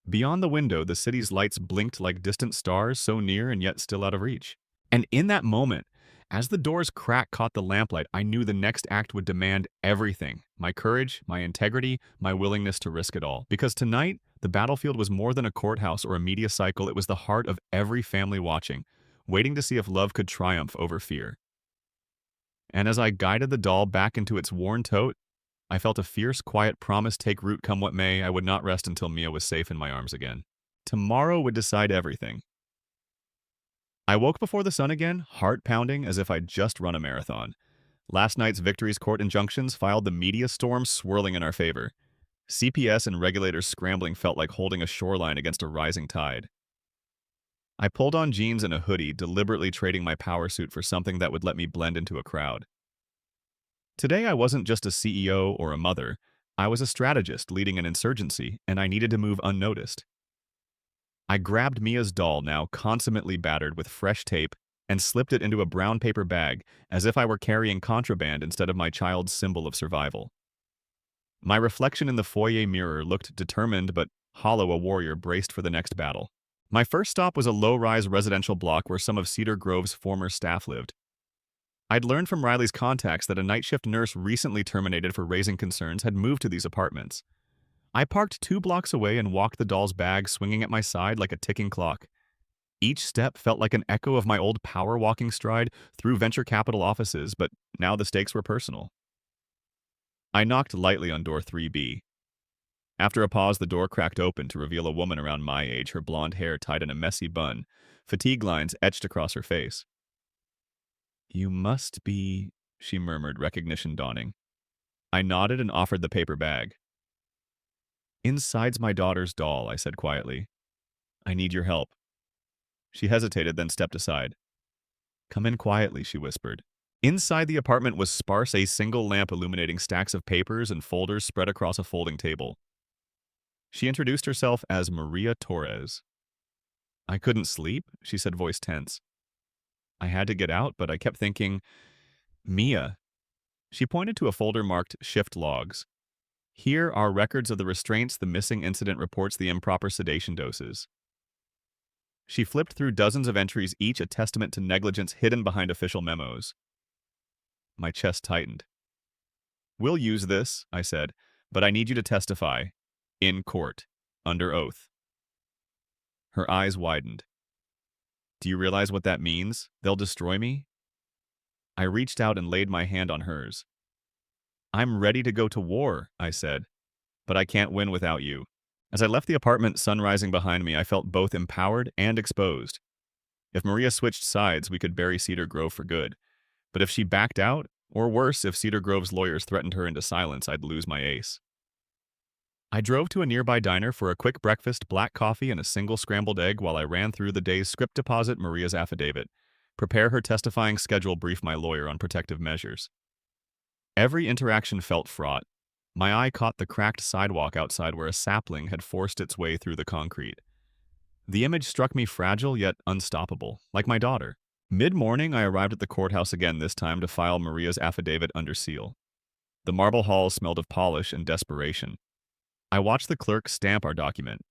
Speaker 1: Beyond the window, the city's lights blinked like distant stars, so near and yet still out of reach. And in that moment, as the door's crack caught the lamplight, I knew the next act would demand everything: my courage, my integrity, my willingness to risk it all. Because tonight, the battlefield was more than a courthouse or a media cycle, it was the heart of every family watching, waiting to see if love could triumph over fear. And as I guided the doll back into its worn tote, I felt a fierce, quiet promise: take root come what may, I would not rest until Mia was safe in my arms again. Tomorrow would decide everything. I woke before the sun again, heart pounding as if I'd just run a marathon. Last night's victories court injunctions filed the media storm swirling in our favor. CPS and regulators scrambling felt like holding a shoreline against a rising tide. I pulled on jeans and a hoodie, deliberately trading my power suit for something that would let me blend into a crowd. Today I wasn't just a CEO or a mother. I was a strategist leading an insurgency, and I needed to move unnoticed. I grabbed Mia's doll, now consummately battered with fresh tape, and slipped it into a brown paper bag, as if I were carrying contraband instead of my child's symbol of survival. My reflection in the foyer mirror looked determined but hollow, a warrior braced for the next battle. My first stop was a low-rise residential block where some of Cedar Grove's former staff lived. I'd learned from Riley's contacts that a night shift nurse recently terminated for raising concerns had moved to these apartments. I parked 2 blocks away and walked the doll's bag swinging at my side like a ticking clock. Each step felt like an echo of my old power walking stride through venture capital offices, but now the stakes were personal. I knocked lightly on door 3B. After a pause, the door cracked open to reveal a woman around my age, her blonde hair tied in a messy bun, fatigue lines etched across her face. "You must be," she murmured, recognition dawning. I nodded and offered the paper bag. "Inside's my daughter's doll," I said quietly. "I need your help." She hesitated, then stepped aside. "Come in quietly," she whispered. Inside the apartment was sparse, a single lamp illuminating stacks of papers and folders spread across a folding table. She introduced herself as Maria Torres. "I couldn't sleep," she said, voice tense. I had to get out, but I kept thinking, "Mia." She pointed to a folder marked Shift Logs. "Here are records of the restraints, the missing incident reports, the improper sedation doses." She flipped through dozens of entries, each a testament to negligence hidden behind official memos. My chest tightened. "We'll use this," I said, "but I need you to testify. In court. Under oath." Her eyes widened. "Do you realize what that means? They'll destroy me?" I reached out and laid my hand on hers. "I'm ready to go to war," I said, "but I can't win without you." As I left the apartment, sun rising behind me, I felt both empowered and exposed. If Maria switched sides, we could bury Cedar Grove for good. But if she backed out, or worse, if Cedar Grove's lawyers threatened her into silence, I'd lose my ace. I drove to a nearby diner for a quick breakfast, black coffee, and a single scrambled egg while I ran through the day's script, deposit Maria's affidavit, prepare her testifying schedule, brief my lawyer on protective measures. Every interaction felt fraught. My eye caught the cracked sidewalk outside where a sapling had forced its way through the concrete. The image struck me fragile yet unstoppable, like my daughter. Mid-morning, I arrived at the courthouse again, this time to file Maria's affidavit under seal. The marble halls smelled of polish and desperation. I watched the clerk stamp our document.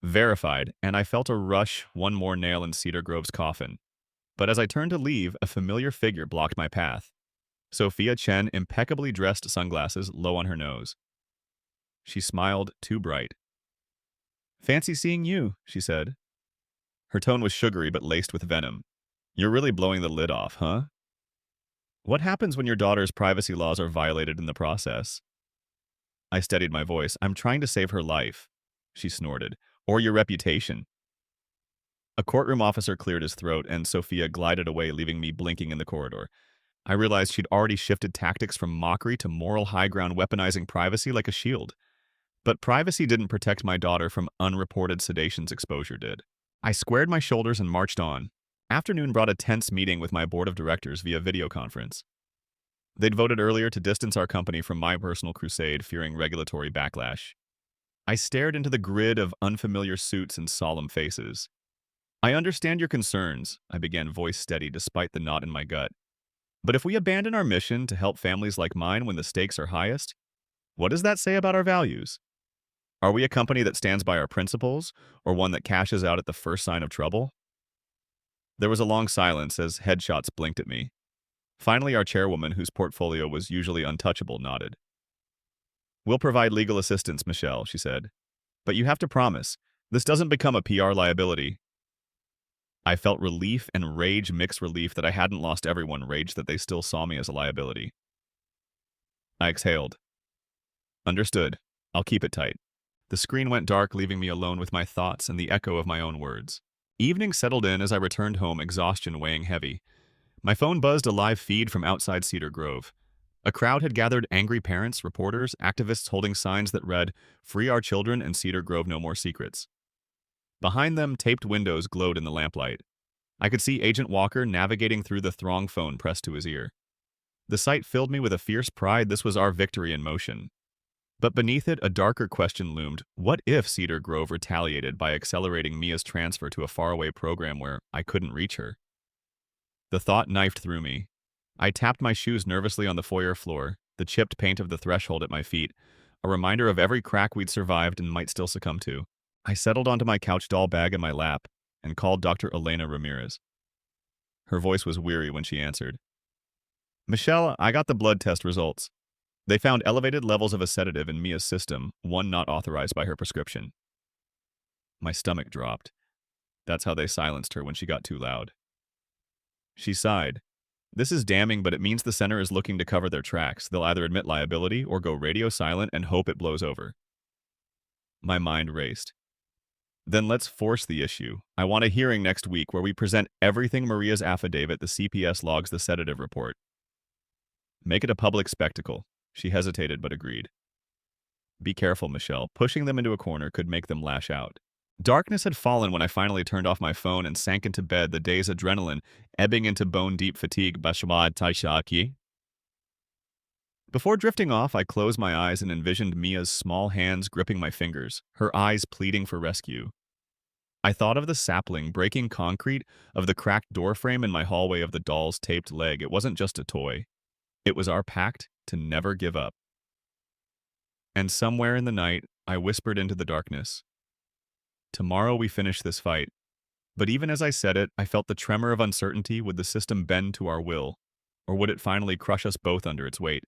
Speaker 1: Verified, and I felt a rush, one more nail in Cedar Grove's coffin. But as I turned to leave, a familiar figure blocked my path. Sophia Chen, impeccably dressed, sunglasses low on her nose. She smiled, too bright. "Fancy seeing you," she said. Her tone was sugary but laced with venom. "You're really blowing the lid off, huh? What happens when your daughter's privacy laws are violated in the process?" I steadied my voice. "I'm trying to save her life," she snorted. "Or your reputation." A courtroom officer cleared his throat, and Sophia glided away, leaving me blinking in the corridor. I realized she'd already shifted tactics from mockery to moral high ground, weaponizing privacy like a shield. But privacy didn't protect my daughter from unreported sedations, exposure did. I squared my shoulders and marched on. Afternoon brought a tense meeting with my board of directors via video conference. They'd voted earlier to distance our company from my personal crusade, fearing regulatory backlash. I stared into the grid of unfamiliar suits and solemn faces. "I understand your concerns," I began, voice steady despite the knot in my gut. "But if we abandon our mission to help families like mine when the stakes are highest, what does that say about our values?" Are we a company that stands by our principles, or one that cashes out at the first sign of trouble? There was a long silence as headshots blinked at me. Finally, our chairwoman, whose portfolio was usually untouchable, nodded. We'll provide legal assistance, Michelle, she said. But you have to promise, this doesn't become a PR liability. I felt relief and rage, mixed relief that I hadn't lost everyone, rage that they still saw me as a liability. I exhaled. Understood. I'll keep it tight. The screen went dark, leaving me alone with my thoughts and the echo of my own words. Evening settled in as I returned home, exhaustion weighing heavy. My phone buzzed a live feed from outside Cedar Grove. A crowd had gathered, angry parents, reporters, activists holding signs that read, "Free our children and Cedar Grove no more secrets." Behind them, taped windows glowed in the lamplight. I could see Agent Walker navigating through the throng, phone pressed to his ear. The sight filled me with a fierce pride. This was our victory in motion. But beneath it, a darker question loomed. What if Cedar Grove retaliated by accelerating Mia's transfer to a faraway program where I couldn't reach her? The thought knifed through me. I tapped my shoes nervously on the foyer floor, the chipped paint of the threshold at my feet, a reminder of every crack we'd survived and might still succumb to. I settled onto my couch doll bag in my lap and called Dr. Elena Ramirez. Her voice was weary when she answered. Michelle, I got the blood test results. They found elevated levels of a sedative in Mia's system, one not authorized by her prescription. My stomach dropped. That's how they silenced her when she got too loud. She sighed. This is damning, but it means the center is looking to cover their tracks. They'll either admit liability or go radio silent and hope it blows over. My mind raced. Then let's force the issue. I want a hearing next week where we present everything, Maria's affidavit, the CPS logs, the sedative report. Make it a public spectacle. She hesitated but agreed. Be careful, Michelle. Pushing them into a corner could make them lash out. Darkness had fallen when I finally turned off my phone and sank into bed, the day's adrenaline ebbing into bone-deep fatigue. Before drifting off, I closed my eyes and envisioned Mia's small hands gripping my fingers, her eyes pleading for rescue. I thought of the sapling breaking concrete, of the cracked doorframe in my hallway, of the doll's taped leg. It wasn't just a toy. It was our pact to never give up. And somewhere in the night, I whispered into the darkness, tomorrow we finish this fight. But even as I said it, I felt the tremor of uncertainty. Would the system bend to our will, or would it finally crush us both under its weight?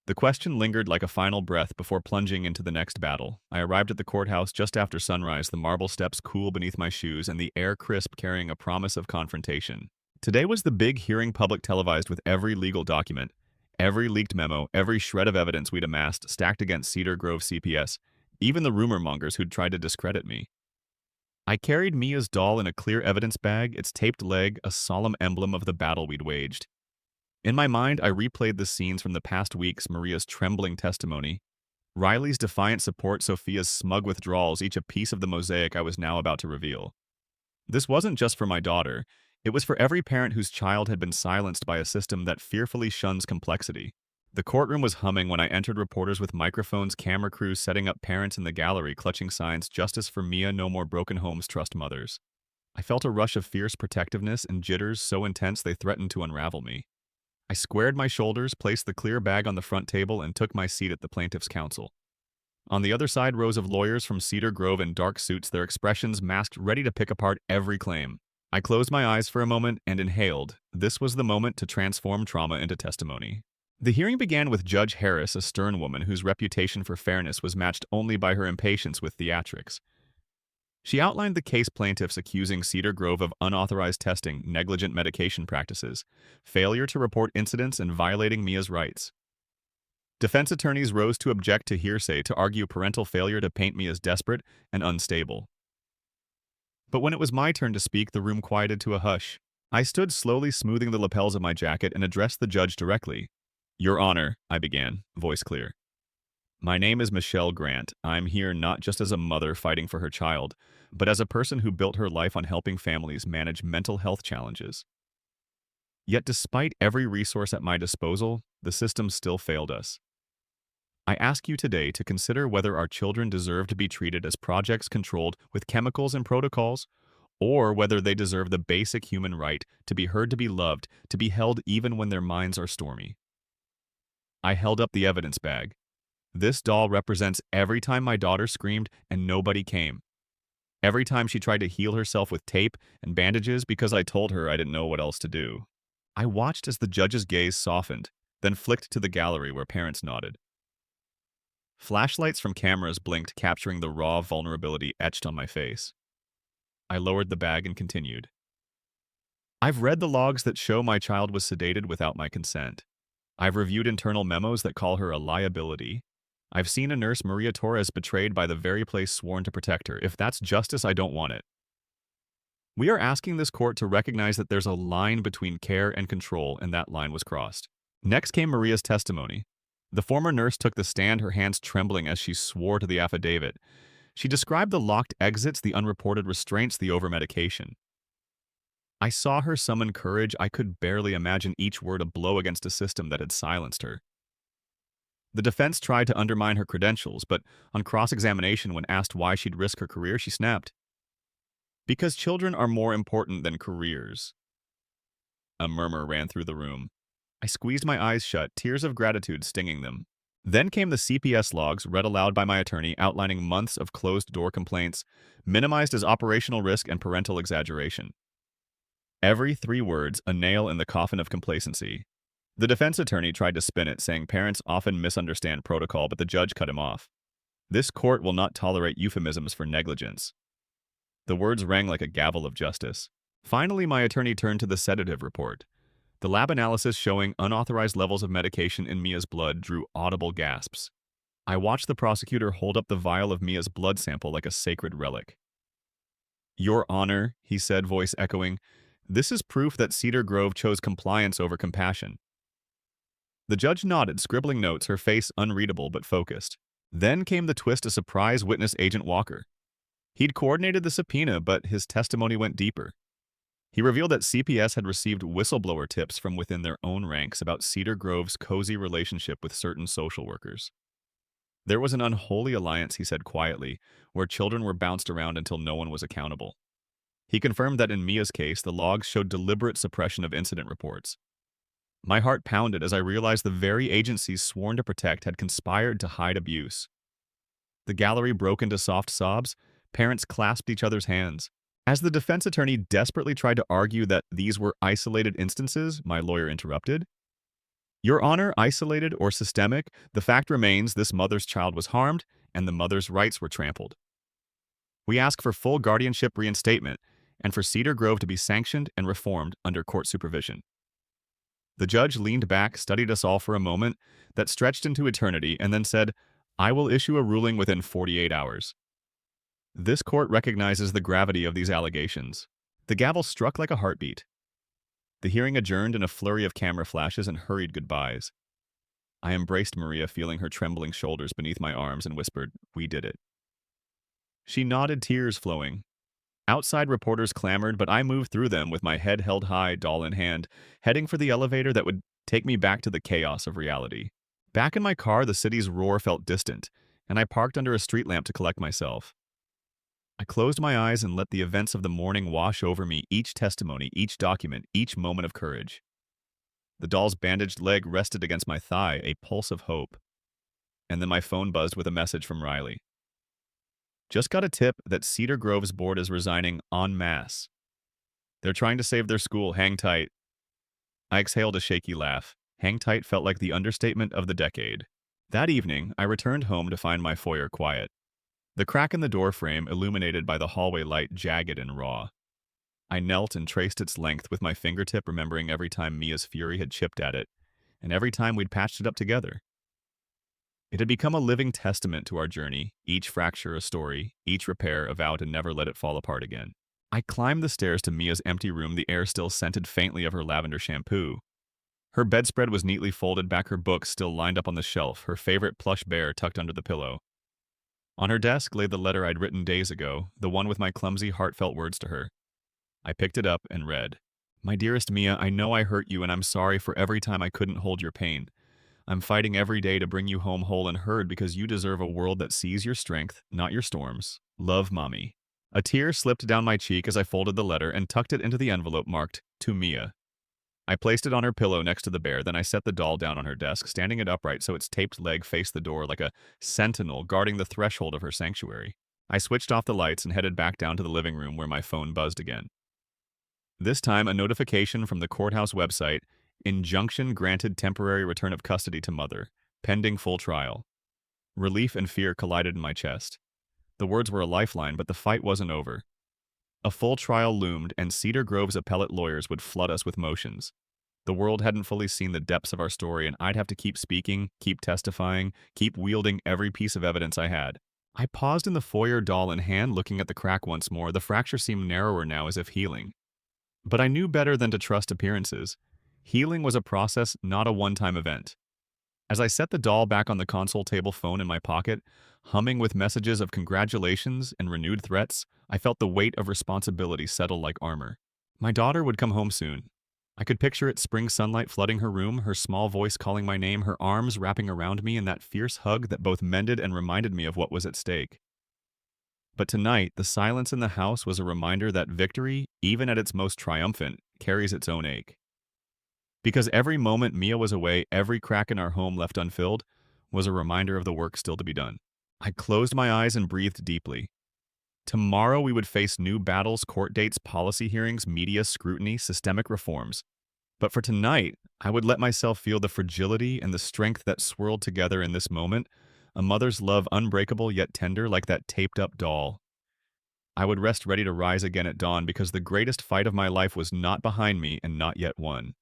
Speaker 1: The question lingered like a final breath before plunging into the next battle. I arrived at the courthouse just after sunrise, the marble steps cool beneath my shoes and the air crisp, carrying a promise of confrontation. Today was the big hearing, public televised, with every legal document, every leaked memo, every shred of evidence we'd amassed stacked against Cedar Grove CPS, even the rumor mongers who'd tried to discredit me. I carried Mia's doll in a clear evidence bag, its taped leg a solemn emblem of the battle we'd waged. In my mind, I replayed the scenes from the past weeks, Maria's trembling testimony, Riley's defiant support, Sophia's smug withdrawals, each a piece of the mosaic I was now about to reveal. This wasn't just for my daughter. It was for every parent whose child had been silenced by a system that fearfully shuns complexity. The courtroom was humming when I entered, reporters with microphones, camera crews setting up, parents in the gallery clutching signs, justice for Mia, no more broken homes, trust mothers. I felt a rush of fierce protectiveness and jitters so intense they threatened to unravel me. I squared my shoulders, placed the clear bag on the front table, and took my seat at the plaintiff's counsel. On the other side, rows of lawyers from Cedar Grove in dark suits, their expressions masked, ready to pick apart every claim. I closed my eyes for a moment and inhaled. This was the moment to transform trauma into testimony. The hearing began with Judge Harris, a stern woman whose reputation for fairness was matched only by her impatience with theatrics. She outlined the case, plaintiffs accusing Cedar Grove of unauthorized testing, negligent medication practices, failure to report incidents, and violating Mia's rights. Defense attorneys rose to object to hearsay, to argue parental failure, to paint me as desperate and unstable. But when it was my turn to speak, the room quieted to a hush. I stood slowly, smoothing the lapels of my jacket, and addressed the judge directly. Your Honor, I began, voice clear. My name is Michelle Grant. I'm here not just as a mother fighting for her child, but as a person who built her life on helping families manage mental health challenges. Yet despite every resource at my disposal, the system still failed us. I ask you today to consider whether our children deserve to be treated as projects controlled with chemicals and protocols, or whether they deserve the basic human right to be heard, to be loved, to be held even when their minds are stormy. I held up the evidence bag. This doll represents every time my daughter screamed and nobody came. Every time she tried to heal herself with tape and bandages because I told her I didn't know what else to do. I watched as the judge's gaze softened, then flicked to the gallery where parents nodded. Flashlights from cameras blinked, capturing the raw vulnerability etched on my face. I lowered the bag and continued. I've read the logs that show my child was sedated without my consent. I've reviewed internal memos that call her a liability. I've seen a nurse, Maria Torres, betrayed by the very place sworn to protect her. If that's justice, I don't want it. We are asking this court to recognize that there's a line between care and control, and that line was crossed. Next came Maria's testimony. The former nurse took the stand, her hands trembling as she swore to the affidavit. She described the locked exits, the unreported restraints, the overmedication. I saw her summon courage. I could barely imagine each word a blow against a system that had silenced her. The defense tried to undermine her credentials, but on cross-examination, when asked why she'd risk her career, she snapped. Because children are more important than careers. A murmur ran through the room. I squeezed my eyes shut, tears of gratitude stinging them. Then came the CPS logs, read aloud by my attorney, outlining months of closed-door complaints, minimized as operational risk and parental exaggeration. Every 3 words, a nail in the coffin of complacency. The defense attorney tried to spin it, saying parents often misunderstand protocol, but the judge cut him off. This court will not tolerate euphemisms for negligence. The words rang like a gavel of justice. Finally, my attorney turned to the sedative report. The lab analysis showing unauthorized levels of medication in Mia's blood drew audible gasps. I watched the prosecutor hold up the vial of Mia's blood sample like a sacred relic. Your Honor, he said, voice echoing, this is proof that Cedar Grove chose compliance over compassion. The judge nodded, scribbling notes, her face unreadable but focused. Then came the twist, a surprise witness, Agent Walker. He'd coordinated the subpoena, but his testimony went deeper. He revealed that CPS had received whistleblower tips from within their own ranks about Cedar Grove's cozy relationship with certain social workers. There was an unholy alliance, he said quietly, where children were bounced around until no one was accountable. He confirmed that in Mia's case, the logs showed deliberate suppression of incident reports. My heart pounded as I realized the very agencies sworn to protect had conspired to hide abuse. The gallery broke into soft sobs. Parents clasped each other's hands. As the defense attorney desperately tried to argue that these were isolated instances, my lawyer interrupted. Your Honor, isolated or systemic, the fact remains this mother's child was harmed and the mother's rights were trampled. We ask for full guardianship reinstatement and for Cedar Grove to be sanctioned and reformed under court supervision. The judge leaned back, studied us all for a moment that stretched into eternity, and then said, I will issue a ruling within 48 hours. This court recognizes the gravity of these allegations. The gavel struck like a heartbeat. The hearing adjourned in a flurry of camera flashes and hurried goodbyes. I embraced Maria, feeling her trembling shoulders beneath my arms, and whispered, we did it. She nodded, tears flowing. Outside reporters clamored, but I moved through them with my head held high, doll in hand, heading for the elevator that would take me back to the chaos of reality. Back in my car, the city's roar felt distant, and I parked under a street lamp to collect myself. I closed my eyes and let the events of the morning wash over me, each testimony, each document, each moment of courage. The doll's bandaged leg rested against my thigh, a pulse of hope. And then my phone buzzed with a message from Riley. Just got a tip that Cedar Grove's board is resigning en masse. They're trying to save their school. Hang tight. I exhaled a shaky laugh. Hang tight felt like the understatement of the decade. That evening, I returned home to find my foyer quiet. The crack in the door frame, illuminated by the hallway light, jagged and raw. I knelt and traced its length with my fingertip, remembering every time Mia's fury had chipped at it, and every time we'd patched it up together. It had become a living testament to our journey, each fracture a story, each repair a vow to never let it fall apart again. I climbed the stairs to Mia's empty room, the air still scented faintly of her lavender shampoo. Her bedspread was neatly folded back, her books still lined up on the shelf, her favorite plush bear tucked under the pillow. On her desk lay the letter I'd written days ago, the one with my clumsy, heartfelt words to her. I picked it up and read, My dearest Mia, I know I hurt you and I'm sorry for every time I couldn't hold your pain. I'm fighting every day to bring you home whole and heard because you deserve a world that sees your strength, not your storms. Love, Mommy. A tear slipped down my cheek as I folded the letter and tucked it into the envelope marked, To Mia. I placed it on her pillow next to the bear, then I set the doll down on her desk, standing it upright so its taped leg faced the door like a sentinel guarding the threshold of her sanctuary. I switched off the lights and headed back down to the living room where my phone buzzed again. This time, a notification from the courthouse website, injunction granted temporary return of custody to mother, pending full trial. Relief and fear collided in my chest. The words were a lifeline, but the fight wasn't over. A full trial loomed, and Cedar Grove's appellate lawyers would flood us with motions. The world hadn't fully seen the depths of our story, and I'd have to keep speaking, keep testifying, keep wielding every piece of evidence I had. I paused in the foyer, doll in hand, looking at the crack once more. The fracture seemed narrower now, as if healing. But I knew better than to trust appearances. Healing was a process, not a one-time event. As I set the doll back on the console table phone in my pocket, humming with messages of congratulations and renewed threats, I felt the weight of responsibility settle like armor. My daughter would come home soon. I could picture it, spring sunlight flooding her room, her small voice calling my name, her arms wrapping around me in that fierce hug that both mended and reminded me of what was at stake. But tonight, the silence in the house was a reminder that victory, even at its most triumphant, carries its own ache. Because every moment Mia was away, every crack in our home left unfilled, was a reminder of the work still to be done. I closed my eyes and breathed deeply. Tomorrow we would face new battles, court dates, policy hearings, media scrutiny, systemic reforms. But for tonight, I would let myself feel the fragility and the strength that swirled together in this moment, a mother's love unbreakable yet tender like that taped-up doll. I would rest ready to rise again at dawn because the greatest fight of my life was not behind me and not yet won.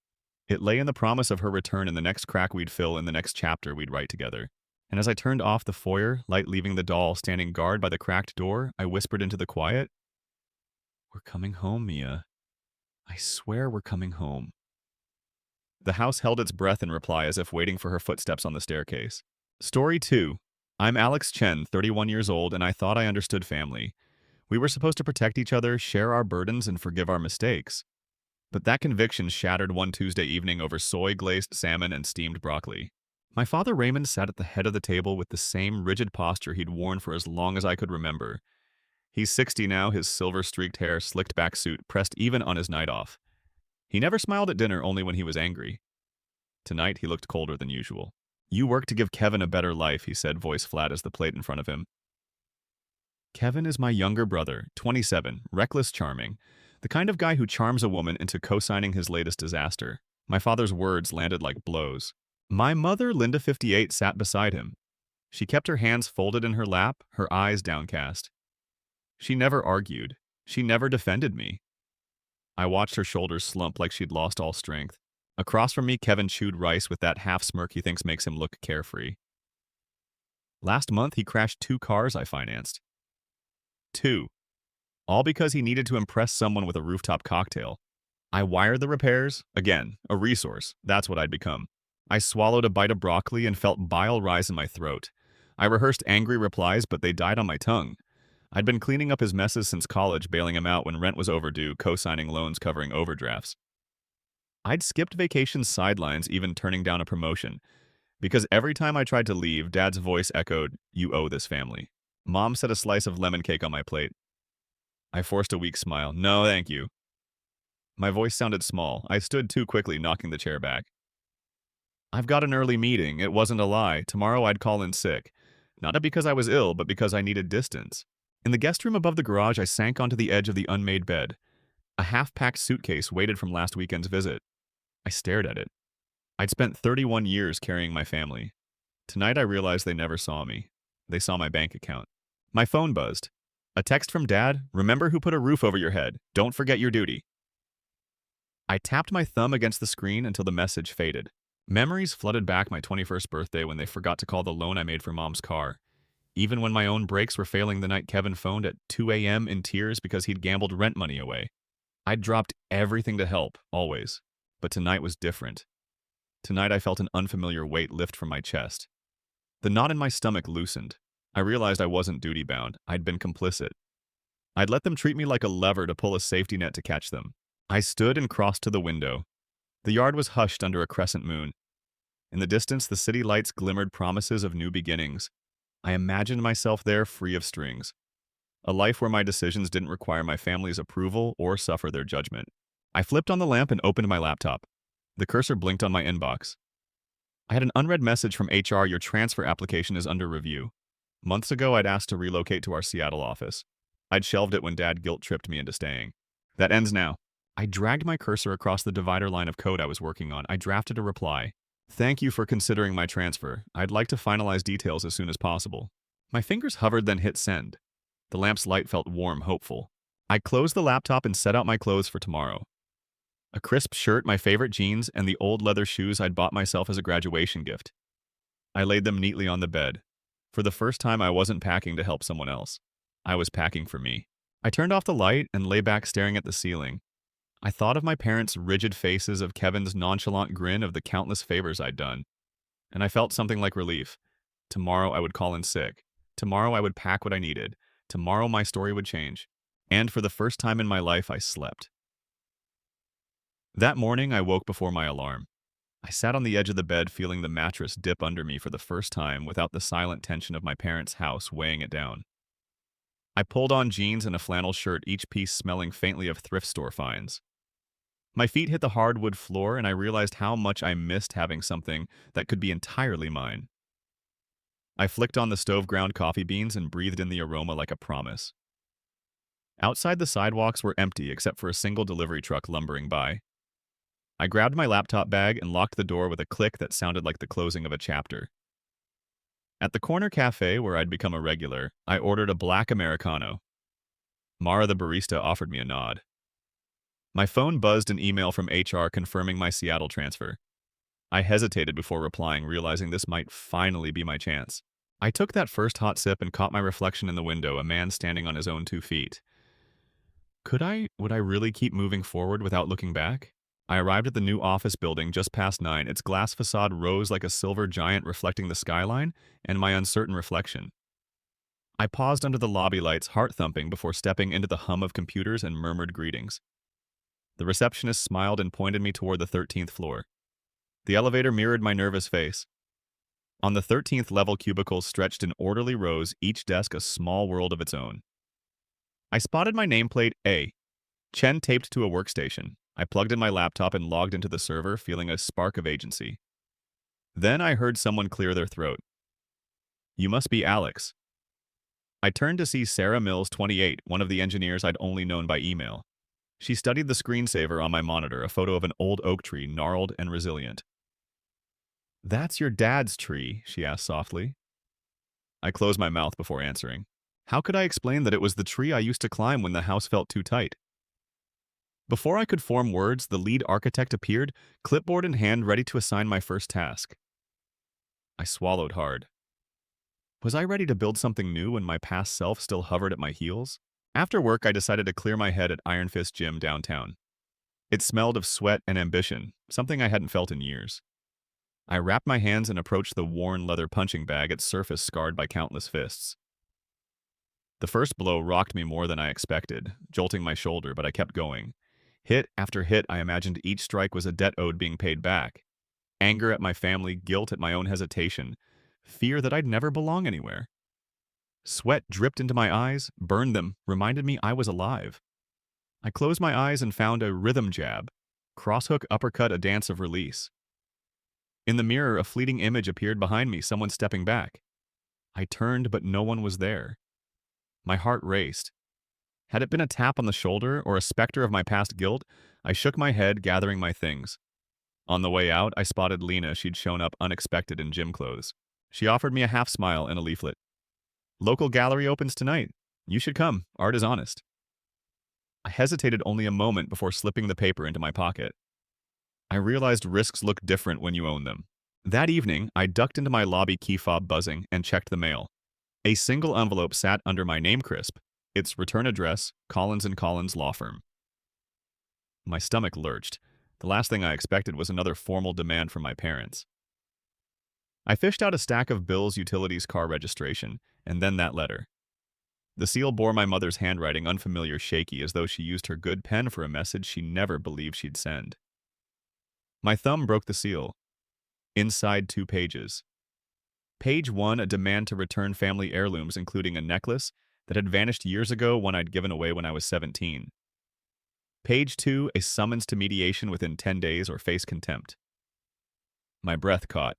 Speaker 1: It lay in the promise of her return in the next crack we'd fill in the next chapter we'd write together. And as I turned off the foyer, light leaving the doll standing guard by the cracked door, I whispered into the quiet, "We're coming home, Mia. I swear we're coming home." The house held its breath in reply as if waiting for her footsteps on the staircase. Story 2. I'm Alex Chen, 31 years old, and I thought I understood family. We were supposed to protect each other, share our burdens, and forgive our mistakes. But that conviction shattered one Tuesday evening over soy-glazed salmon and steamed broccoli. My father Raymond sat at the head of the table with the same rigid posture he'd worn for as long as I could remember. He's 60 now, his silver-streaked hair, slicked-back suit, pressed even on his night off. He never smiled at dinner, only when he was angry. Tonight, he looked colder than usual. "You work to give Kevin a better life," he said, voice flat as the plate in front of him. Kevin is my younger brother, 27, reckless, charming. The kind of guy who charms a woman into co-signing his latest disaster. My father's words landed like blows. My mother, Linda, 58, sat beside him. She kept her hands folded in her lap, her eyes downcast. She never argued. She never defended me. I watched her shoulders slump like she'd lost all strength. Across from me, Kevin chewed rice with that half smirk he thinks makes him look carefree. Last month, he crashed 2 cars I financed. 2. All because he needed to impress someone with a rooftop cocktail. I wired the repairs. Again, a resource. That's what I'd become. I swallowed a bite of broccoli and felt bile rise in my throat. I rehearsed angry replies, but they died on my tongue. I'd been cleaning up his messes since college, bailing him out when rent was overdue, co-signing loans covering overdrafts. I'd skipped vacation sidelines, even turning down a promotion. Because every time I tried to leave, Dad's voice echoed, "You owe this family." Mom set a slice of lemon cake on my plate. I forced a weak smile. "No, thank you." My voice sounded small. I stood too quickly, knocking the chair back. "I've got an early meeting. It wasn't a lie. Tomorrow I'd call in sick. Not because I was ill, but because I needed distance." In the guest room above the garage, I sank onto the edge of the unmade bed. A half-packed suitcase waited from last weekend's visit. I stared at it. I'd spent 31 years carrying my family. Tonight I realized they never saw me. They saw my bank account. My phone buzzed. A text from Dad, "Remember who put a roof over your head. Don't forget your duty." I tapped my thumb against the screen until the message faded. Memories flooded back my 21st birthday when they forgot to call the loan I made for Mom's car. Even when my own brakes were failing the night Kevin phoned at 2 a.m. in tears because he'd gambled rent money away. I'd dropped everything to help, always. But tonight was different. Tonight I felt an unfamiliar weight lift from my chest. The knot in my stomach loosened. I realized I wasn't duty-bound. I'd been complicit. I'd let them treat me like a lever to pull a safety net to catch them. I stood and crossed to the window. The yard was hushed under a crescent moon. In the distance, the city lights glimmered promises of new beginnings. I imagined myself there free of strings. A life where my decisions didn't require my family's approval or suffer their judgment. I flipped on the lamp and opened my laptop. The cursor blinked on my inbox. I had an unread message from HR. Your transfer application is under review. Months ago, I'd asked to relocate to our Seattle office. I'd shelved it when Dad guilt-tripped me into staying. That ends now. I dragged my cursor across the divider line of code I was working on. I drafted a reply. Thank you for considering my transfer. I'd like to finalize details as soon as possible. My fingers hovered, then hit send. The lamp's light felt warm, hopeful. I closed the laptop and set out my clothes for tomorrow. A crisp shirt, my favorite jeans, and the old leather shoes I'd bought myself as a graduation gift. I laid them neatly on the bed. For the first time, I wasn't packing to help someone else. I was packing for me. I turned off the light and lay back staring at the ceiling. I thought of my parents' rigid faces, of Kevin's nonchalant grin, of the countless favors I'd done. And I felt something like relief. Tomorrow I would call in sick. Tomorrow I would pack what I needed. Tomorrow my story would change. And for the first time in my life, I slept. That morning, I woke before my alarm. I sat on the edge of the bed, feeling the mattress dip under me for the first time without the silent tension of my parents' house weighing it down. I pulled on jeans and a flannel shirt, each piece smelling faintly of thrift store finds. My feet hit the hardwood floor, and I realized how much I missed having something that could be entirely mine. I flicked on the stove-ground coffee beans and breathed in the aroma like a promise. Outside, the sidewalks were empty except for a single delivery truck lumbering by. I grabbed my laptop bag and locked the door with a click that sounded like the closing of a chapter. At the corner cafe where I'd become a regular, I ordered a black Americano. Mara, the barista, offered me a nod. My phone buzzed, an email from HR confirming my Seattle transfer. I hesitated before replying, realizing this might finally be my chance. I took that first hot sip and caught my reflection in the window, a man standing on his own 2 feet. Would I really keep moving forward without looking back? I arrived at the new office building just past 9. Its glass facade rose like a silver giant reflecting the skyline and my uncertain reflection. I paused under the lobby lights, heart thumping, before stepping into the hum of computers and murmured greetings. The receptionist smiled and pointed me toward the 13th floor. The elevator mirrored my nervous face. On the 13th level, cubicles stretched in orderly rows, each desk a small world of its own. I spotted my nameplate A, Chen, taped to a workstation. I plugged in my laptop and logged into the server, feeling a spark of agency. Then I heard someone clear their throat. You must be Alex. I turned to see Sarah Mills, 28, one of the engineers I'd only known by email. She studied the screensaver on my monitor, a photo of an old oak tree, gnarled and resilient. That's your dad's tree, she asked softly. I closed my mouth before answering. How could I explain that it was the tree I used to climb when the house felt too tight? Before I could form words, the lead architect appeared, clipboard in hand, ready to assign my first task. I swallowed hard. Was I ready to build something new when my past self still hovered at my heels? After work, I decided to clear my head at Iron Fist Gym downtown. It smelled of sweat and ambition, something I hadn't felt in years. I wrapped my hands and approached the worn leather punching bag, its surface scarred by countless fists. The first blow rocked me more than I expected, jolting my shoulder, but I kept going. Hit after hit, I imagined each strike was a debt owed being paid back. Anger at my family, guilt at my own hesitation, fear that I'd never belong anywhere. Sweat dripped into my eyes, burned them, reminded me I was alive. I closed my eyes and found a rhythm jab. Crosshook, uppercut, a dance of release. In the mirror, a fleeting image appeared behind me, someone stepping back. I turned, but no one was there. My heart raced. Had it been a tap on the shoulder or a specter of my past guilt, I shook my head, gathering my things. On the way out, I spotted Lena. She'd shown up unexpected in gym clothes. She offered me a half smile and a leaflet. Local gallery opens tonight. You should come. Art is honest. I hesitated only a moment before slipping the paper into my pocket. I realized risks look different when you own them. That evening, I ducked into my lobby, key fob buzzing, and checked the mail. A single envelope sat under my name crisp. Its return address, Collins & Collins Law Firm. My stomach lurched. The last thing I expected was another formal demand from my parents. I fished out a stack of bills, utilities, car registration, and then that letter. The seal bore my mother's handwriting, unfamiliar, shaky, as though she used her good pen for a message she never believed she'd send. My thumb broke the seal. Inside 2 pages. Page 1, a demand to return family heirlooms, including a necklace that had vanished years ago, one I'd given away when I was 17. Page 2, a summons to mediation within 10 days or face contempt. My breath caught.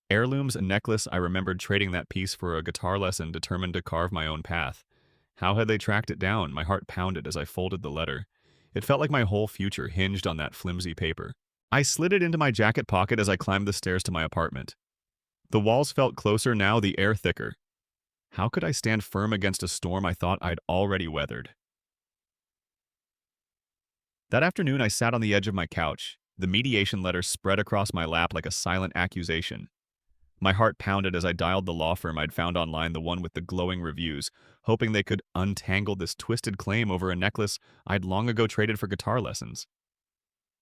Speaker 1: Heirlooms, a necklace. I remembered trading that piece for a guitar lesson, determined to carve my own path. How had they tracked it down? My heart pounded as I folded the letter. It felt like my whole future hinged on that flimsy paper. I slid it into my jacket pocket as I climbed the stairs to my apartment. The walls felt closer now, the air thicker. How could I stand firm against a storm I thought I'd already weathered? That afternoon, I sat on the edge of my couch, the mediation letter spread across my lap like a silent accusation. My heart pounded as I dialed the law firm I'd found online, the one with the glowing reviews, hoping they could untangle this twisted claim over a necklace I'd long ago traded for guitar lessons.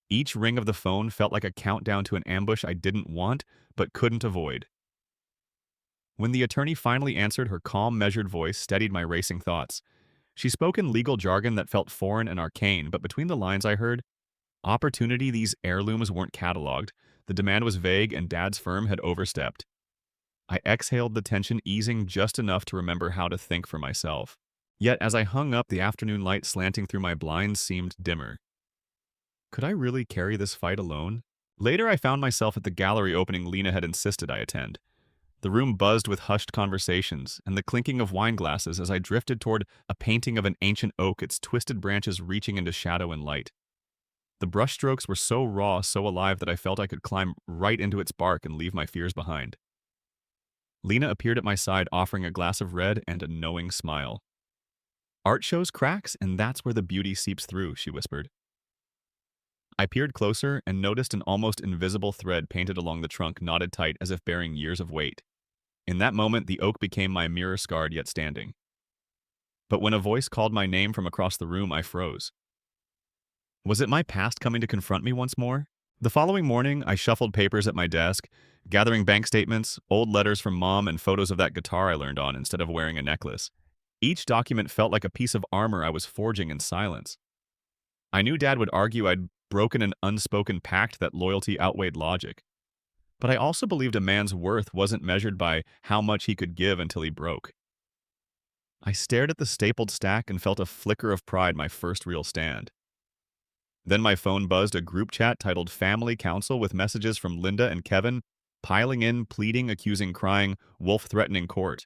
Speaker 1: Each ring of the phone felt like a countdown to an ambush I didn't want, but couldn't avoid. When the attorney finally answered, her calm, measured voice steadied my racing thoughts. She spoke in legal jargon that felt foreign and arcane, but between the lines I heard, opportunity. These heirlooms weren't cataloged. The demand was vague, and Dad's firm had overstepped. I exhaled, the tension easing just enough to remember how to think for myself. Yet as I hung up, the afternoon light slanting through my blinds seemed dimmer. Could I really carry this fight alone? Later, I found myself at the gallery opening Lena had insisted I attend. The room buzzed with hushed conversations and the clinking of wine glasses as I drifted toward a painting of an ancient oak, its twisted branches reaching into shadow and light. The brushstrokes were so raw, so alive that I felt I could climb right into its bark and leave my fears behind. Lena appeared at my side, offering a glass of red and a knowing smile. "Art shows cracks, and that's where the beauty seeps through," she whispered. I peered closer and noticed an almost invisible thread painted along the trunk, knotted tight as if bearing years of weight. In that moment, the oak became my mirror, scarred yet standing. But when a voice called my name from across the room, I froze. Was it my past coming to confront me once more? The following morning, I shuffled papers at my desk, gathering bank statements, old letters from Mom, and photos of that guitar I learned on instead of wearing a necklace. Each document felt like a piece of armor I was forging in silence. I knew Dad would argue I'd broken an unspoken pact, that loyalty outweighed logic. But I also believed a man's worth wasn't measured by how much he could give until he broke. I stared at the stapled stack and felt a flicker of pride, my first real stand. Then my phone buzzed, a group chat titled Family Council with messages from Linda and Kevin, piling in, pleading, accusing, crying, wolf threatening court.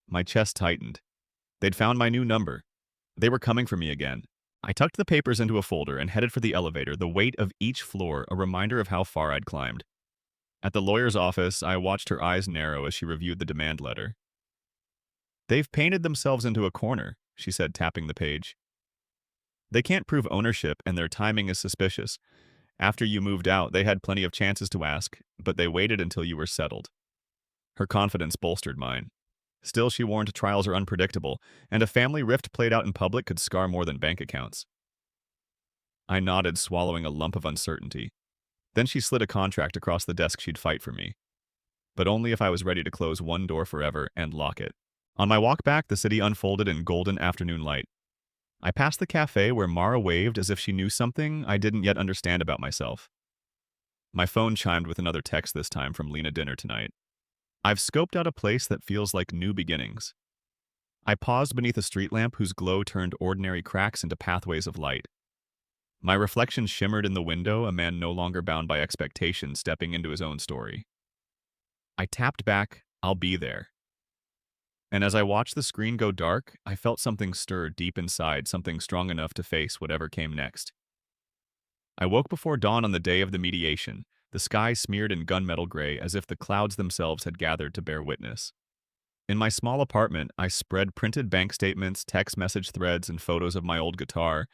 Speaker 1: My chest tightened. They'd found my new number. They were coming for me again. I tucked the papers into a folder and headed for the elevator, the weight of each floor a reminder of how far I'd climbed. At the lawyer's office, I watched her eyes narrow as she reviewed the demand letter. "They've painted themselves into a corner," she said, tapping the page. "They can't prove ownership, and their timing is suspicious. After you moved out, they had plenty of chances to ask, but they waited until you were settled." Her confidence bolstered mine. Still, she warned, trials are unpredictable, and a family rift played out in public could scar more than bank accounts. I nodded, swallowing a lump of uncertainty. Then she slid a contract across the desk. She'd fight for me, but only if I was ready to close one door forever and lock it. On my walk back, the city unfolded in golden afternoon light. I passed the cafe where Mara waved as if she knew something I didn't yet understand about myself. My phone chimed with another text, this time from Lena. "Dinner tonight. I've scoped out a place that feels like new beginnings." I paused beneath a street lamp whose glow turned ordinary cracks into pathways of light. My reflection shimmered in the window, a man no longer bound by expectation, stepping into his own story. I tapped back, "I'll be there." And as I watched the screen go dark, I felt something stir deep inside, something strong enough to face whatever came next. I woke before dawn on the day of the mediation, the sky smeared in gunmetal gray as if the clouds themselves had gathered to bear witness. In my small apartment, I spread printed bank statements, text message threads, and photos of my old guitar,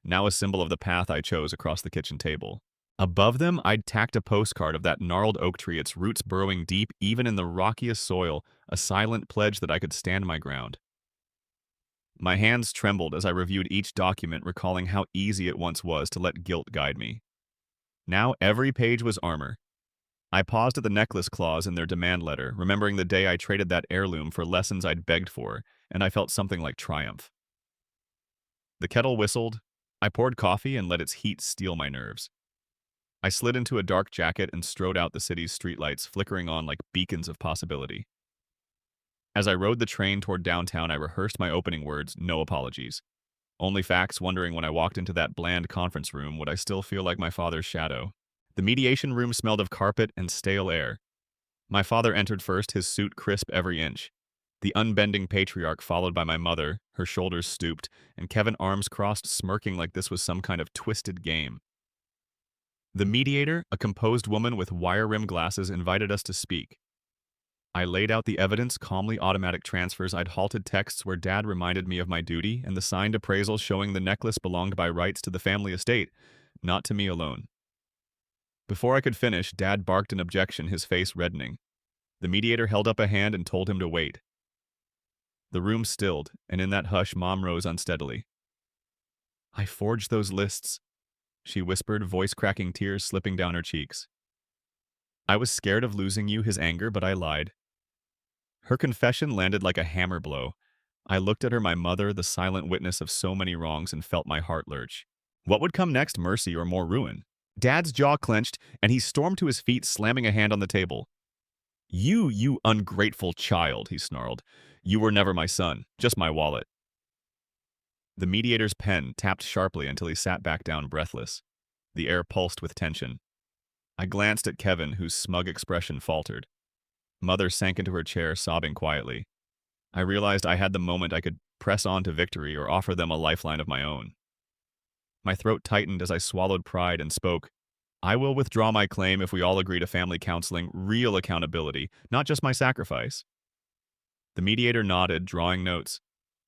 Speaker 1: now a symbol of the path I chose, across the kitchen table. Above them, I'd tacked a postcard of that gnarled oak tree, its roots burrowing deep even in the rockiest soil, a silent pledge that I could stand my ground. My hands trembled as I reviewed each document, recalling how easy it once was to let guilt guide me. Now every page was armor. I paused at the necklace clause in their demand letter, remembering the day I traded that heirloom for lessons I'd begged for, and I felt something like triumph. The kettle whistled. I poured coffee and let its heat steel my nerves. I slid into a dark jacket and strode out, the city's streetlights flickering on like beacons of possibility. As I rode the train toward downtown, I rehearsed my opening words, no apologies. Only facts, wondering when I walked into that bland conference room would I still feel like my father's shadow. The mediation room smelled of carpet and stale air. My father entered first, his suit crisp every inch. The unbending patriarch followed by my mother, her shoulders stooped, and Kevin arms crossed, smirking like this was some kind of twisted game. The mediator, a composed woman with wire-rimmed glasses, invited us to speak. I laid out the evidence, calmly automatic transfers. I'd halted texts where Dad reminded me of my duty, and the signed appraisal showing the necklace belonged by rights to the family estate, not to me alone. Before I could finish, Dad barked an objection, his face reddening. The mediator held up a hand and told him to wait. The room stilled, and in that hush, Mom rose unsteadily. "I forged those lists," she whispered, voice cracking, tears slipping down her cheeks. "I was scared of losing you," his anger, but I lied. Her confession landed like a hammer blow. I looked at her, my mother, the silent witness of so many wrongs, and felt my heart lurch. What would come next, mercy or more ruin? Dad's jaw clenched, and he stormed to his feet, slamming a hand on the table. You ungrateful child," he snarled. "You were never my son, just my wallet." The mediator's pen tapped sharply until he sat back down, breathless. The air pulsed with tension. I glanced at Kevin, whose smug expression faltered. Mother sank into her chair, sobbing quietly. I realized I had the moment I could press on to victory or offer them a lifeline of my own. My throat tightened as I swallowed pride and spoke. "I will withdraw my claim if we all agree to family counseling, real accountability, not just my sacrifice." The mediator nodded, drawing notes.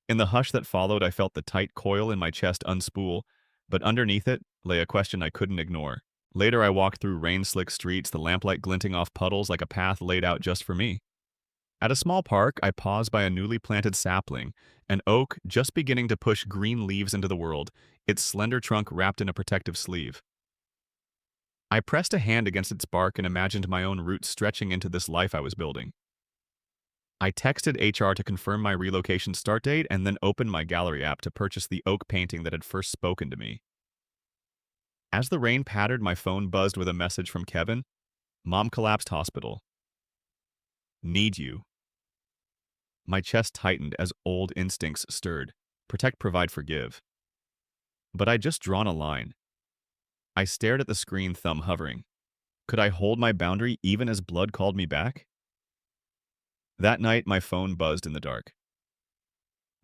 Speaker 1: In the hush that followed, I felt the tight coil in my chest unspool, but underneath it lay a question I couldn't ignore. Later, I walked through rain-slick streets, the lamplight glinting off puddles like a path laid out just for me. At a small park, I paused by a newly planted sapling, an oak just beginning to push green leaves into the world, its slender trunk wrapped in a protective sleeve. I pressed a hand against its bark and imagined my own roots stretching into this life I was building. I texted HR to confirm my relocation start date and then opened my gallery app to purchase the oak painting that had first spoken to me. As the rain pattered, my phone buzzed with a message from Kevin. "Mom collapsed, hospital. Need you." My chest tightened as old instincts stirred. Protect, provide, forgive. But I'd just drawn a line. I stared at the screen, thumb hovering. Could I hold my boundary even as blood called me back? That night, my phone buzzed in the dark.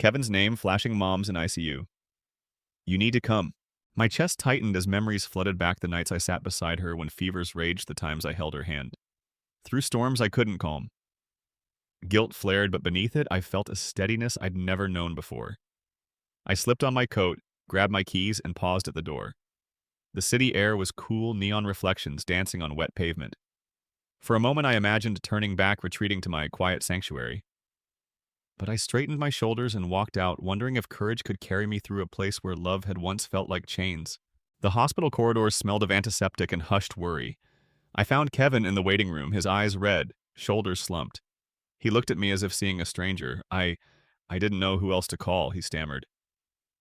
Speaker 1: Kevin's name flashing, Mom's in ICU. "You need to come." My chest tightened as memories flooded back, the nights I sat beside her when fevers raged, the times I held her hand. Through storms I couldn't calm. Guilt flared, but beneath it, I felt a steadiness I'd never known before. I slipped on my coat, grabbed my keys, and paused at the door. The city air was cool, neon reflections dancing on wet pavement. For a moment, I imagined turning back, retreating to my quiet sanctuary. But I straightened my shoulders and walked out, wondering if courage could carry me through a place where love had once felt like chains. The hospital corridors smelled of antiseptic and hushed worry. I found Kevin in the waiting room, his eyes red, shoulders slumped. He looked at me as if seeing a stranger. I didn't know who else to call," he stammered.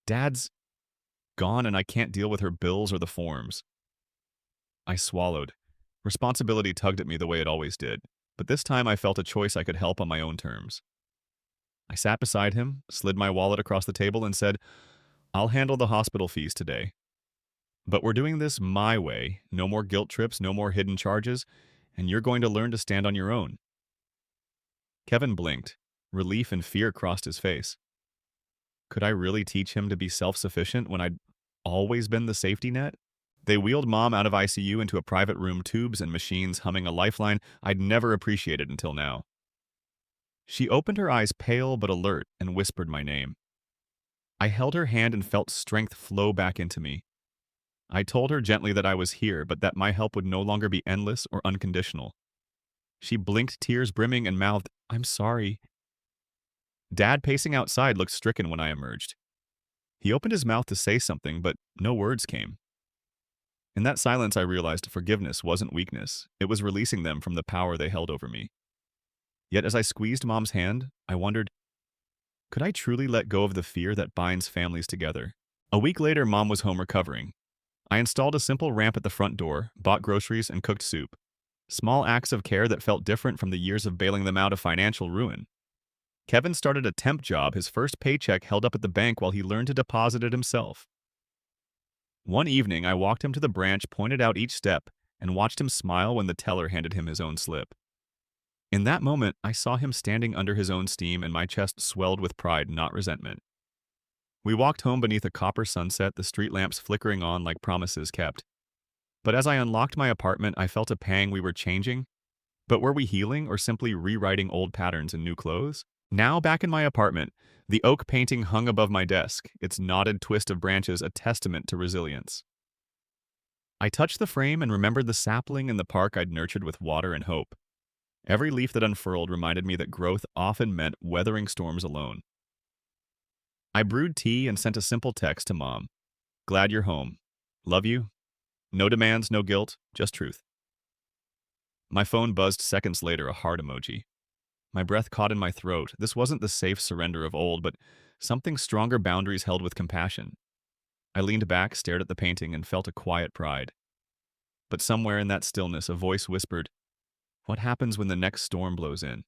Speaker 1: "Dad's gone and I can't deal with her bills or the forms." I swallowed. Responsibility tugged at me the way it always did, but this time I felt a choice I could help on my own terms. I sat beside him, slid my wallet across the table, and said, "I'll handle the hospital fees today. But we're doing this my way. No more guilt trips, no more hidden charges, and you're going to learn to stand on your own." Kevin blinked. Relief and fear crossed his face. Could I really teach him to be self-sufficient when I'd always been the safety net? They wheeled Mom out of ICU into a private room, tubes and machines humming a lifeline I'd never appreciated until now. She opened her eyes, pale but alert, and whispered my name. I held her hand and felt strength flow back into me. I told her gently that I was here, but that my help would no longer be endless or unconditional. She blinked, tears brimming, and mouthed, "I'm sorry." Dad, pacing outside, looked stricken when I emerged. He opened his mouth to say something, but no words came. In that silence, I realized forgiveness wasn't weakness. It was releasing them from the power they held over me. Yet as I squeezed Mom's hand, I wondered, could I truly let go of the fear that binds families together? A week later, Mom was home recovering. I installed a simple ramp at the front door, bought groceries, and cooked soup. Small acts of care that felt different from the years of bailing them out of financial ruin. Kevin started a temp job, his first paycheck held up at the bank while he learned to deposit it himself. One evening, I walked him to the branch, pointed out each step, and watched him smile when the teller handed him his own slip. In that moment, I saw him standing under his own steam, and my chest swelled with pride, not resentment. We walked home beneath a copper sunset, the street lamps flickering on like promises kept. But as I unlocked my apartment, I felt a pang. We were changing. But were we healing or simply rewriting old patterns in new clothes? Now, back in my apartment, the oak painting hung above my desk, its knotted twist of branches a testament to resilience. I touched the frame and remembered the sapling in the park I'd nurtured with water and hope. Every leaf that unfurled reminded me that growth often meant weathering storms alone. I brewed tea and sent a simple text to Mom. Glad you're home. Love you. No demands, no guilt, just truth. My phone buzzed seconds later, a heart emoji. My breath caught in my throat. This wasn't the safe surrender of old, but something stronger, boundaries held with compassion. I leaned back, stared at the painting, and felt a quiet pride. But somewhere in that stillness, a voice whispered, "What happens when the next storm blows in?"